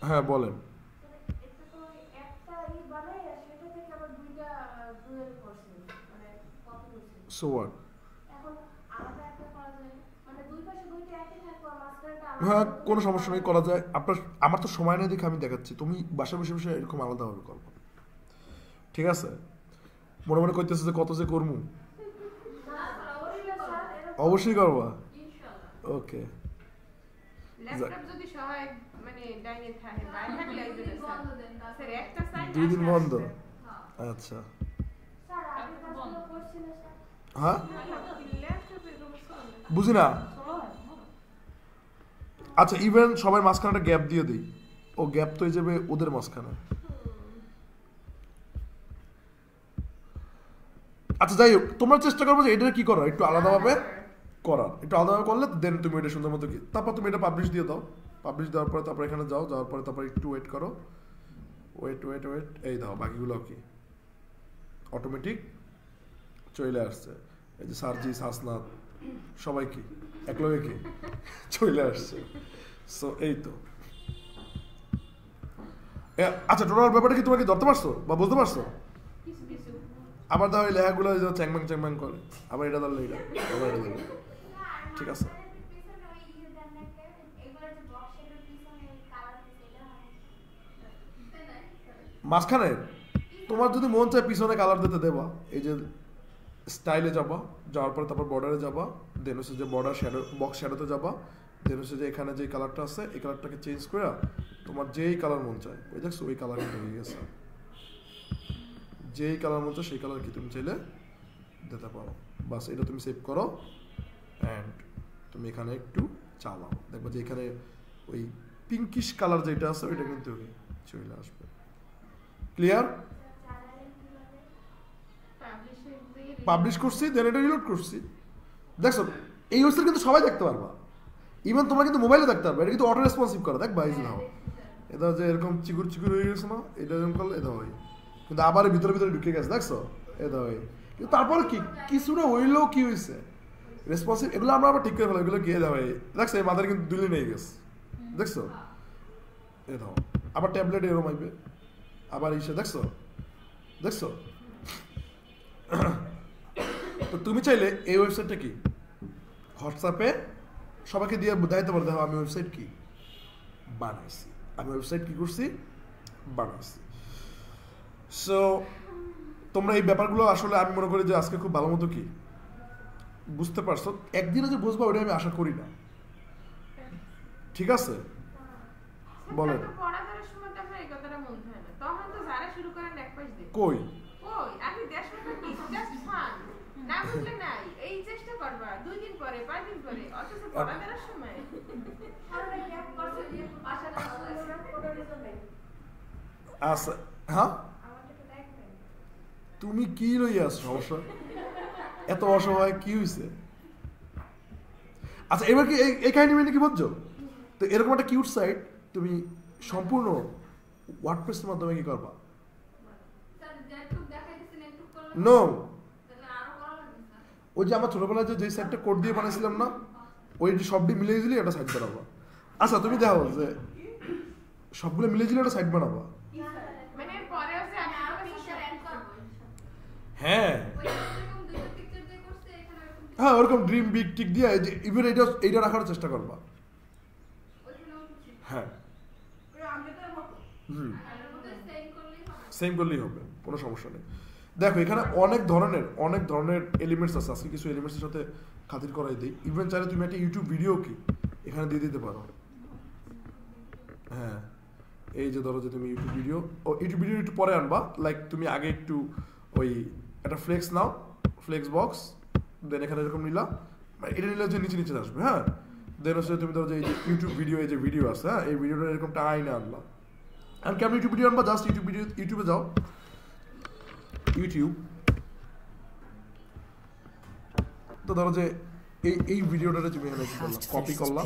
হ্যাঁ বলেন। সো হোয়াট, হ্যাঁ কোনো সমস্যা নেই, করা যায়। আপনার আমার তো সময় নেই দেখে আমি দেখাচ্ছি, তুমি বাসা বসে বসে এরকম আলাদাভাবে করবো, ঠিক আছে। মনে মনে করতেছে যে কত যে করবো, অবশ্যই করবা, ওকে। দুই দিন বন্ধ, আচ্ছা হ্যাঁ বুঝি না। আচ্ছা ইভেন সবাই মাঝখানে একটা গ্যাপ দিয়ে দিই, ও গ্যাপ তো হয়ে যাবে ওদের মাঝখানে। আচ্ছা যাই হোক তোমরা চেষ্টা করবো যে এটা কি করার একটু আলাদাভাবে করার, একটু আলাদাভাবে করলে দেন তুমি এটা সুন্দর মতো কি, তারপর তুমি এটা পাবলিশ দিয়ে দাও, পাবলিশ দেওয়ার পরে তারপর এখানে যাও, যাওয়ার পরে তারপর একটু ওয়েট করো, ওয়েট এই দাও, বাকিগুলো কি অটোমেটিক চলে আসছে। এই যে সার্জিস হাসনাত সবাই কি একলগে কি চলে আসছে। সো এই তো আচ্ছা টোটাল ব্যাপারটা কি তোমরা কি ধরতে পারছো বা বুঝতে পারছো। আবার ধর এই লেখাগুলো চ্যাংম্যাং করে, আবার এটা ধরলে এটা, আবার এটা ধরলে, ঠিক আছে। মাঝখানে তোমার যদি মন চায় পিছনে কালার দিতে দেবা, এই যে স্টাইলে যাবা, যাওয়ার পরে তারপর বর্ডারে যাবা, দেন হচ্ছে যে বর্ডার শ্যাডো বক্স শ্যাডোতে যাবা, দেন হচ্ছে যে এখানে যে কালারটা আছে এই কালারটাকে চেঞ্জ করে তোমার যেই কালার মন চায় ওই দেখছো ওই কালার কিন্তু হয়ে গেছে। যেই কালার মন চায় সেই কালার কি তুমি চাইলে দিতে পারো। বাস এটা তুমি সেভ করো অ্যান্ড তুমি এখানে একটু চালাও, দেখবো যে এখানে ওই পিঙ্কিশ কালার যেটা আছে ওইটা কিন্তু চলে আসবে। ক্লিয়ার? পাবলিশ করছি দেন এটা রিলোড করছি, দেখছো এই ওয়েবসাইট কিন্তু সবাই দেখতে পারবা, ইভেন তোমরা কিন্তু মোবাইলে দেখতে পারবে। এটা কিন্তু অটো রেসপন্সিভ করা, দেখ ভাই নাও এটা যে এরকম চিকুর চিকুর হয়ে গেছে না, এটা এরকম করলে এটা হয় কিন্তু আবার ভিতরে ভিতরে ঢুকে গেছে, দেখছো এটা হয়। কিন্তু তারপরে কি কিছুটা হইলেও কি হয়েছে রেসপন্সিভ, এগুলো আমরা আবার ঠিক করে ফেলো, এগুলো গিয়ে যাবে, দেখছো এই মাথার কিন্তু দুলি নিয়ে গেছে, দেখছো এ দাও আবার ট্যাবলেট এরকম আইবে আবার ইসে, দেখছো দেখছো। তো তুমি চাইলে এই ওয়েবসাইটটা কি হোয়াটসঅ্যাপে সবাইকে দিয়ে বুঝাইতে পারো, দেখো আমি ওয়েবসাইট কি বানাইছি, আমি ওয়েবসাইট কি করছি বানাইছি। সো তোমরা এই ব্যাপারগুলো আসলে আমি মনে করি যে আজকে খুব ভালো মতো কি বুঝতে পারছো, একদিনে যে বুঝবো ওটা আমি আশা করি না, ঠিক আছে? বলেন কই আমি দেশ কি জাস্ট ফান না বুঝলে নাই এই চেষ্টা করবা 2 দিন পরে 5 দিন পরে অথচ পড়ানোর সময় আরে গ্যাপ করছে যে আশা না আচ্ছা হ্যাঁ তুমি কি লইয়া সমস্যা এত অসহায় কি হইছে? আচ্ছা এবার কি এই কাহিনী মানে কি বুঝছো? তো এরকম একটা কিউট সাইট তুমি সম্পূর্ণ ওয়ার্ডপ্রেসের মাধ্যমে কি করবা? নো ওই যে আমার ছোটবেলায় যে সাইটটা কোড দিয়ে বানাইছিলাম না, ওই যে সবটি মিলিয়ে দিলে একটা সাইট বানাবো। আচ্ছা তুমি দেখো যে সবগুলো মিলিয়ে দিলে একটা সাইট বানাবো। হ্যাঁ হ্যাঁ ওরকম ড্রিম বিগ টিক দিয়ে ইভেন এইটা রাখার চেষ্টা করবা। হ্যাঁ সেম করলেই হবে, কোনো সমস্যা নেই। দেখো এখানে অনেক ধরনের এলিমেন্টস আছে, আজকে কিছু এলিমেন্টসের সাথে খাতির করাই দিই। ইভেন চাইলে তুমি একটা ইউটিউব ভিডিও কি এখানে দিয়ে দিতে পারো। হ্যাঁ এই যে ধরো যে তুমি ইউটিউব ভিডিও একটু পরে আনবা, লাইক তুমি আগে একটু ওই একটা ফ্লেক্স নাও, ফ্লেক্স বক্স, দেন এখানে এরকম নিলা, এটা নিলে যে নিচে নিচে আসবে। হ্যাঁ দেন হচ্ছে তুমি ধরো যে এই যে ইউটিউব ভিডিও এই যে ভিডিও আছে, হ্যাঁ এই ভিডিওটা এরকম টাইনে আনলা। আর কেমন ইউটিউব ভিডিও আনবা, জাস্ট ইউটিউবে যাও, ইউটিউব তো ধরো যে এই ভিডিওটা তুমি এখানে কি করলা, কপি করলা,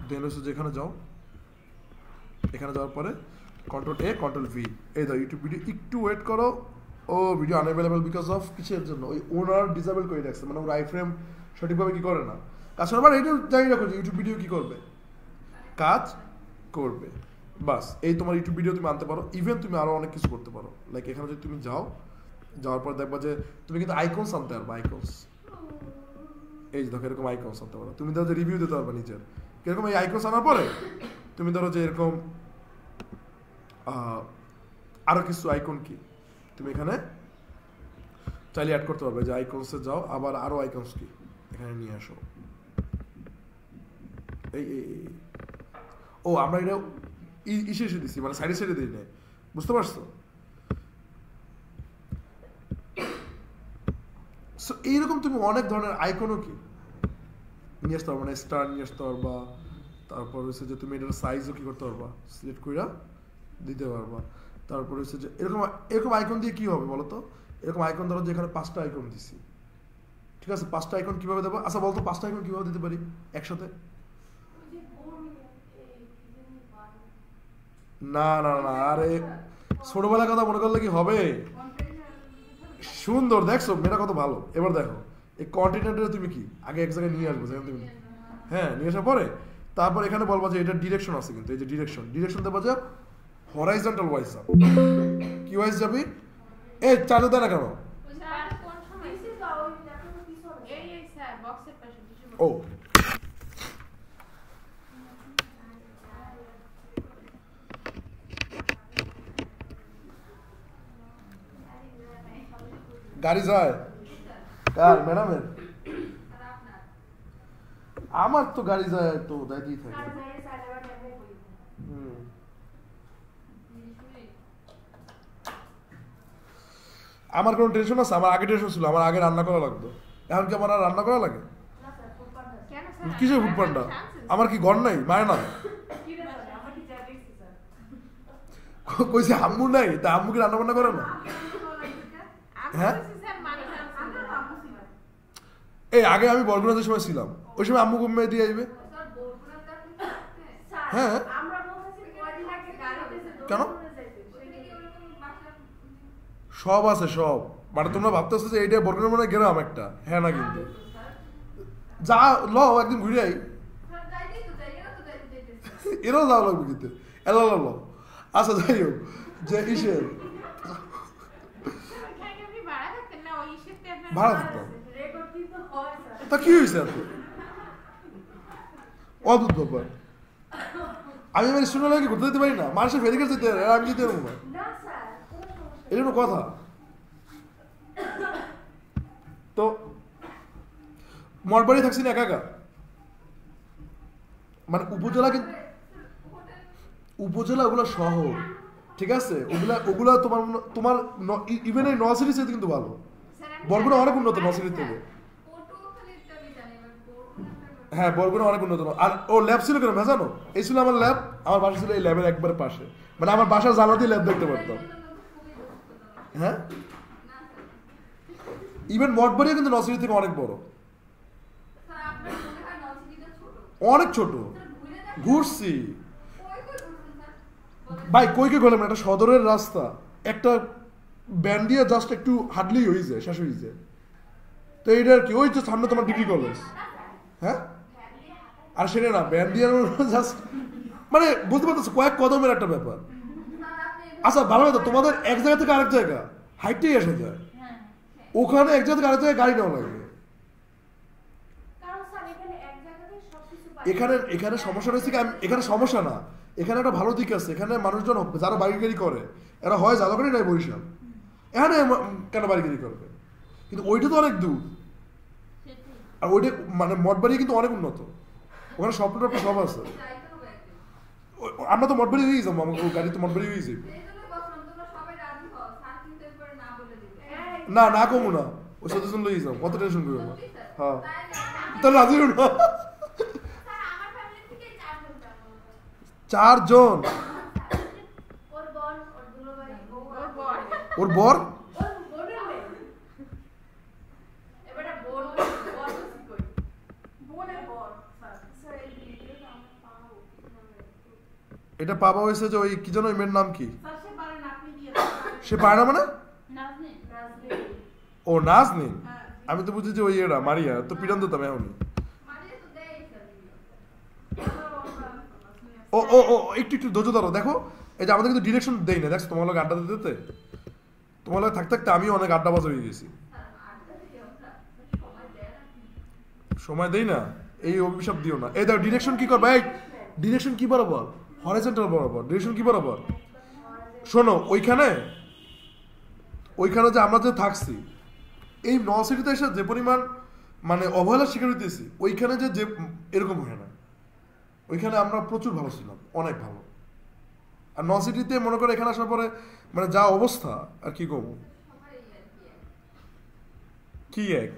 দেন হচ্ছে যেখানে যাও, এখানে যাওয়ার পরে কন্ট্রোল-A কন্ট্রোল-V, এই দাও ইউটিউব ভিডিও, একটু ওয়েট করো। ও ভিডিও আনঅ্যাভেলেবল বিকজ অফ কিসের জন্য, ওই ওনার ডিসেবল করে রাখছে, মানে ওর আইফ্রেম সঠিকভাবে কি করে না কাজ। আবার এইটাও জানি রাখো যে ইউটিউব ভিডিও কি করবে, কাজ করবে। বাস এই তোমার ইউটিউব ভিডিও তুমি আনতে পারো। ইভেন তুমি আরো অনেক কিছু করতে পারো, লাইক এখানে যদি তুমি যাওয়ার পর দেখবা যে তুমি কিন্তু আইকনস আনতে পারবা, আইকনস এই যে দেখো এরকম আইকনস আনতে পারো। তুমি ধরো যে রিভিউ দিতে পারবা নিজের, কিরকম এই আইকনস আনার পরে তুমি ধরো যে এরকম আরো কিছু আইকন কি তুমি এখানে চাইলে অ্যাড করতে পারবে। যে আইকনসে যাও, আবার আরো আইকনস কি এখানে নিয়ে আসো। এই ও আমরা এটা এসে দিচ্ছি, মানে সাইডে দিই না, বুঝতে পারছো? এইরকম তুমি অনেক ধরনের আইকনও কি নিয়ে আসতে পারবা, মানে স্টার নিয়ে আসতে পারবা। তারপর হচ্ছে যে তুমি এটার সাইজও কি করতে পারবা, সিলেক্ট করে দিতে পারবা। তারপর হচ্ছে যে এরকম আইকন দিয়ে কি হবে বলো তো? এরকম আইকন ধরো যে এখানে 5টা আইকন দিছি, ঠিক আছে? 5টা আইকন কিভাবে দেবো? আচ্ছা বলতো 5টা আইকন কিভাবে দিতে পারি একসাথে? না না না আরে ছোটবেলার কথা মনে করলে কি হবে? সুন্দর, দেখছো মেয়েটা কত ভালো। এবার দেখো এই কন্টিনেন্টে তুমি কি আগে এক জায়গায় নিয়ে আসবো, যেখানে তুমি হ্যাঁ নিয়ে আসার পরে তারপর এখানে বলবা যে এটা ডিরেকশন আছে, কিন্তু এই যে ডিরেকশন দেবো যে হরাইজন্টাল ওয়াইজ যাবে। কি ওয়াইজ যাবি? এই চার্জ দেয় না কেন? ও গাড়ি যায় কার ম্যাডামের? আমার তো গাড়ি যায় তো দাইতেই থাকে। আমার কোনো টেনশন আছে? আমার আগে টেনশন ছিল, আমার আগে রান্না করা লাগতো, এখন কি আমার আর রান্না করা লাগে? কিসের ফুড পান্ডা? আমার কি ঘর নাই, মায় না? কইছে আম্মু নাই, তা আম্মু কি রান্না বান্না করে না? হ্যাঁ এই আগে আমি বরগুনাতে সময় ছিলাম, ওই সময় আম্মু ঘুমিয়ে দিয়ে আসবে। হ্যাঁ কেন? সব আছে সব, মানে তোমরা ভাবতেছো যে এইটা বরগুনা মানে গেলাম একটা, হ্যাঁ না কিন্তু যা ল একদিন ঘুরে আই, এরাও যাওয়া লাগবে কিন্তু এলো ল। আচ্ছা যাই হোক, যে ইসের ভাড়া থাকতাম, তা কি হয়েছে এত অদ্ভুত ব্যাপার। আমি আমার স্টুডেন্ট লাগে ঘুরতে যেতে পারি না, মানুষের ফেরিকে যেতে পারে, আমি যেতে পারবো না, এই জন্য কথা। তো মঠবাড়ি থাকছি না একা একা, মানে উপজেলা, কিন্তু উপজেলা ওগুলো শহর, ঠিক আছে, ওগুলা তোমার তোমার ইভেন এই নরসিটি চেয়ে কিন্তু ভালো, বরগুনা অনেক উন্নত নরসিটির থেকে। হ্যাঁ বরগুনা অনেক উন্নত। আর ও ল্যাব ছিল কেন জানো? এই ছিল আমার ল্যাব, আমার বাসা ছিল এই ল্যাবের একবার পাশে, মানে আমার বাসার জানলা দিয়ে ল্যাব দেখতে পারতাম। হ্যাঁ ইভেন মঠবাড়িও কিন্তু নরসিটি থেকে অনেক বড়, অনেক ছোট। ঘুরছি ভাই, কই কে গেলাম, একটা সদরের রাস্তা, একটা ব্যান্ড দিয়ে জাস্ট একটু হাঁটলেই হয়ে যায়, শেষ হয়ে যায়। তো এইটা আর কি, ওই তো সামনে তোমার ডিগ্রি কলেজ। হ্যাঁ আর সেটা না, ব্যান্ড দিয়ে জাস্ট মানে বুঝতে পারতেছো কয়েক কদমের একটা ব্যাপার। আচ্ছা ভালো কথা, তোমাদের এক জায়গা থেকে আরেক জায়গা হাইটেই আসা যায়, ওখানে এক জায়গা থেকে আরেক জায়গায় গাড়ি নেওয়া লাগে। এখানে এখানে সমস্যা রয়েছে কি, এখানে সমস্যা না, এখানে একটা ভালো দিক আছে, এখানে মানুষজন যারা বাড়িগাড়ি করে এরা হয় জাদুঘরই নাই বরিশাল, এখানে কেন বাড়িগাড়ি করবে? কিন্তু ওইটা তো অনেক দূর, আর ওইটা মানে মঠবাড়ি কিন্তু অনেক উন্নত, ওখানে স্বপ্ন টপ্ন সব আছে। আমরা তো মঠবাড়ি হয়ে যাবো, আমাকে গাড়ি তো মঠবাড়ি হয়ে যাবে। না না কমু না, ওই সচেতন লই যাও, কত টেনশন করবো না। হ্যাঁ তাহলে রাজি হো না। 4 জন? ওর বর? এটা পাবা হয়েছে যে ওই কি যেন ওই মেয়ের নাম কি, সে পারে না মানে? ও নাজনীন, আমি তো বুঝি যে ওই এরা মারিয়া, তো পিটান দিতাম এখনই। ও ও ও একটু একটু ধৈর্য ধরো, দেখো এই যে আমাদের কিন্তু ডিরেকশন দেই না, দেখছো তোমার লোক আড্ডা দিতে দিতে, তোমার লোক থাকতে থাকতে আমিও অনেক আড্ডাবাজ হয়ে গেছি। সময় দেই না, এই অভিশাপ দিও না। এই দেখো ডিরেকশন কি করবে, এই ডিরেকশন কি বরাবর, হরিজন্টাল বরাবর। ডিরেকশন কি বরাবর? শোনো ওইখানে ওইখানে যে আমরা যে থাকছি, এই নরসিটিতে এসে যে পরিমাণ মানে অবহেলার শিকার হইতেছি, ওইখানে যে যে এরকম হয় না, ওইখানে আমরা প্রচুর ভালো ছিলাম, অনেক ভালো। আর নরসিটিতে মনে করো এখানে আসার পরে মানে যা অবস্থা, আর কি কম কি এক,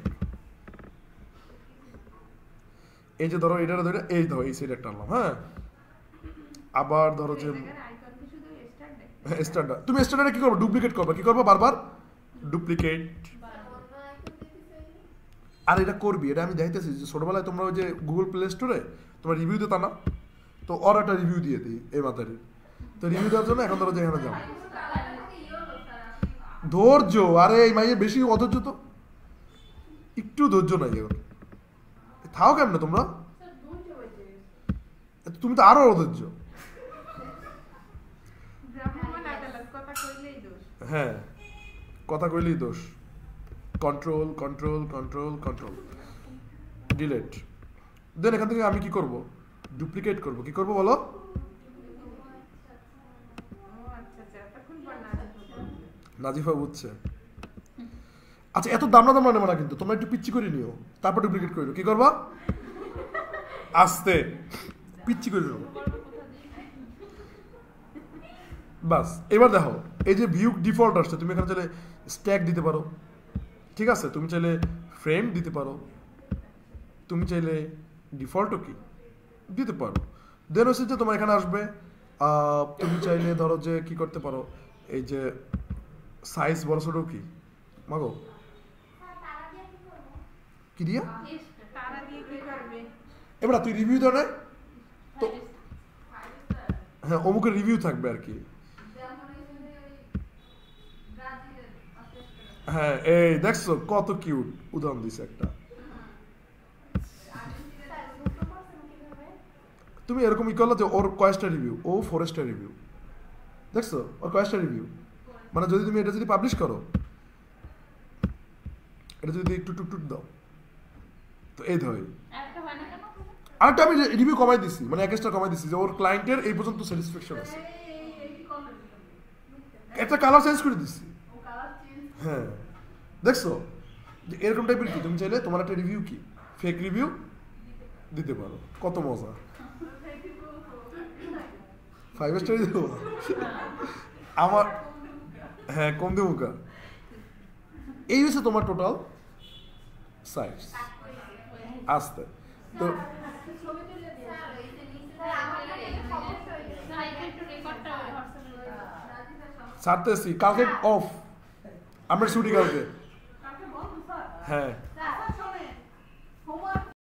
এই যে ধরো এটা ধরে এই ধরো এই সাইড একটা আনলাম, হ্যাঁ আবার ধরো যে স্ট্যান্ডার্ড, তুমি স্ট্যান্ডার্ডে কি করবে, ডুপ্লিকেট করবে, কি করবে বারবার ডুপ্লিকেট। আর এটা করবি, এটা আমি দেখতেছি যে ছোটবেলায় তোমরা ওই যে গুগল প্লে স্টোরে তোমরা রিভিউ দিতা না, তো ওর একটা রিভিউ দিয়ে দিই এই মাথারি, তো রিভিউ দেওয়ার জন্য এখন ধরো যে এখানে যাও, ধৈর্য, আরে এই মাইয়ে বেশি অধৈর্য, তো একটু ধৈর্য নাই এখন, থাও কেমন তোমরা, তুমি তো আরো অধৈর্য। হ্যাঁ কথা কইলেই দোষ, control control control control, delete. Then এখান থেকে আমি কি করব, ডুপ্লিকেট করব, কি করব বলো? নাজিফা বুঝছে। আচ্ছা এত দামনা দামনা নেবো না কিন্তু, তোমরা একটু পিচ্ছি করে নিও, তারপর ডুপ্লিকেট করে নিও। কি করবা? আস্তে পিচ্ছি করে নেবো। বাস এবার দেখো, এই যে ভিউ ডিফল্ট আসছে, তুমি এখানে চাইলে স্ট্যাক দিতে পারো, ঠিক আছে? তুমি চাইলে ফ্রেম দিতে পারো, তুমি চাইলে ডিফল্টও কি দিতে পারো। দেন হচ্ছে যে তোমার এখানে আসবে, তুমি চাইলে ধরো যে কি করতে পারো, এই যে সাইজ বড় ছোট কি মাগো কি দিয়া তারা দিয়ে কি করবে? এবার তুই রিভিউ দাও না তো, হ্যাঁ অমুকের রিভিউ থাকবে আর কি। হ্যাঁ এই দেখছো কত কিউট উদাহরণ দিছে একটা। তুমি এরকম ই করলো যে ওর কয়েকটা রিভিউ, ও 4 স্টার রিভিউ, দেখছো ওর কয়েকটা রিভিউ, মানে যদি তুমি এটা যদি পাবলিশ করো, এটা যদি একটু টুক দাও তো এই ধরে আরেকটা আমি রিভিউ কমাই দিছি, মানে 1 স্টার কমাই দিছি যে ওর ক্লায়েন্টের এই পর্যন্ত স্যাটিসফ্যাকশন আছে, একটা কালার চেঞ্জ করে দিছি। হ্যাঁ দেখছো যে এরকম টাইপের কি তুমি চাইলে তোমার একটা রিভিউ কি ফেক রিভিউ দিতে পারো, কত মজা। 5 স্টার দেবো আমার, হ্যাঁ কম দেবো কা। এই হচ্ছে তোমার টোটাল সাইজ। আসতে তো ছাড়তেছি, কালকে অফ, আমরা ছুটি কালকে। হ্যাঁ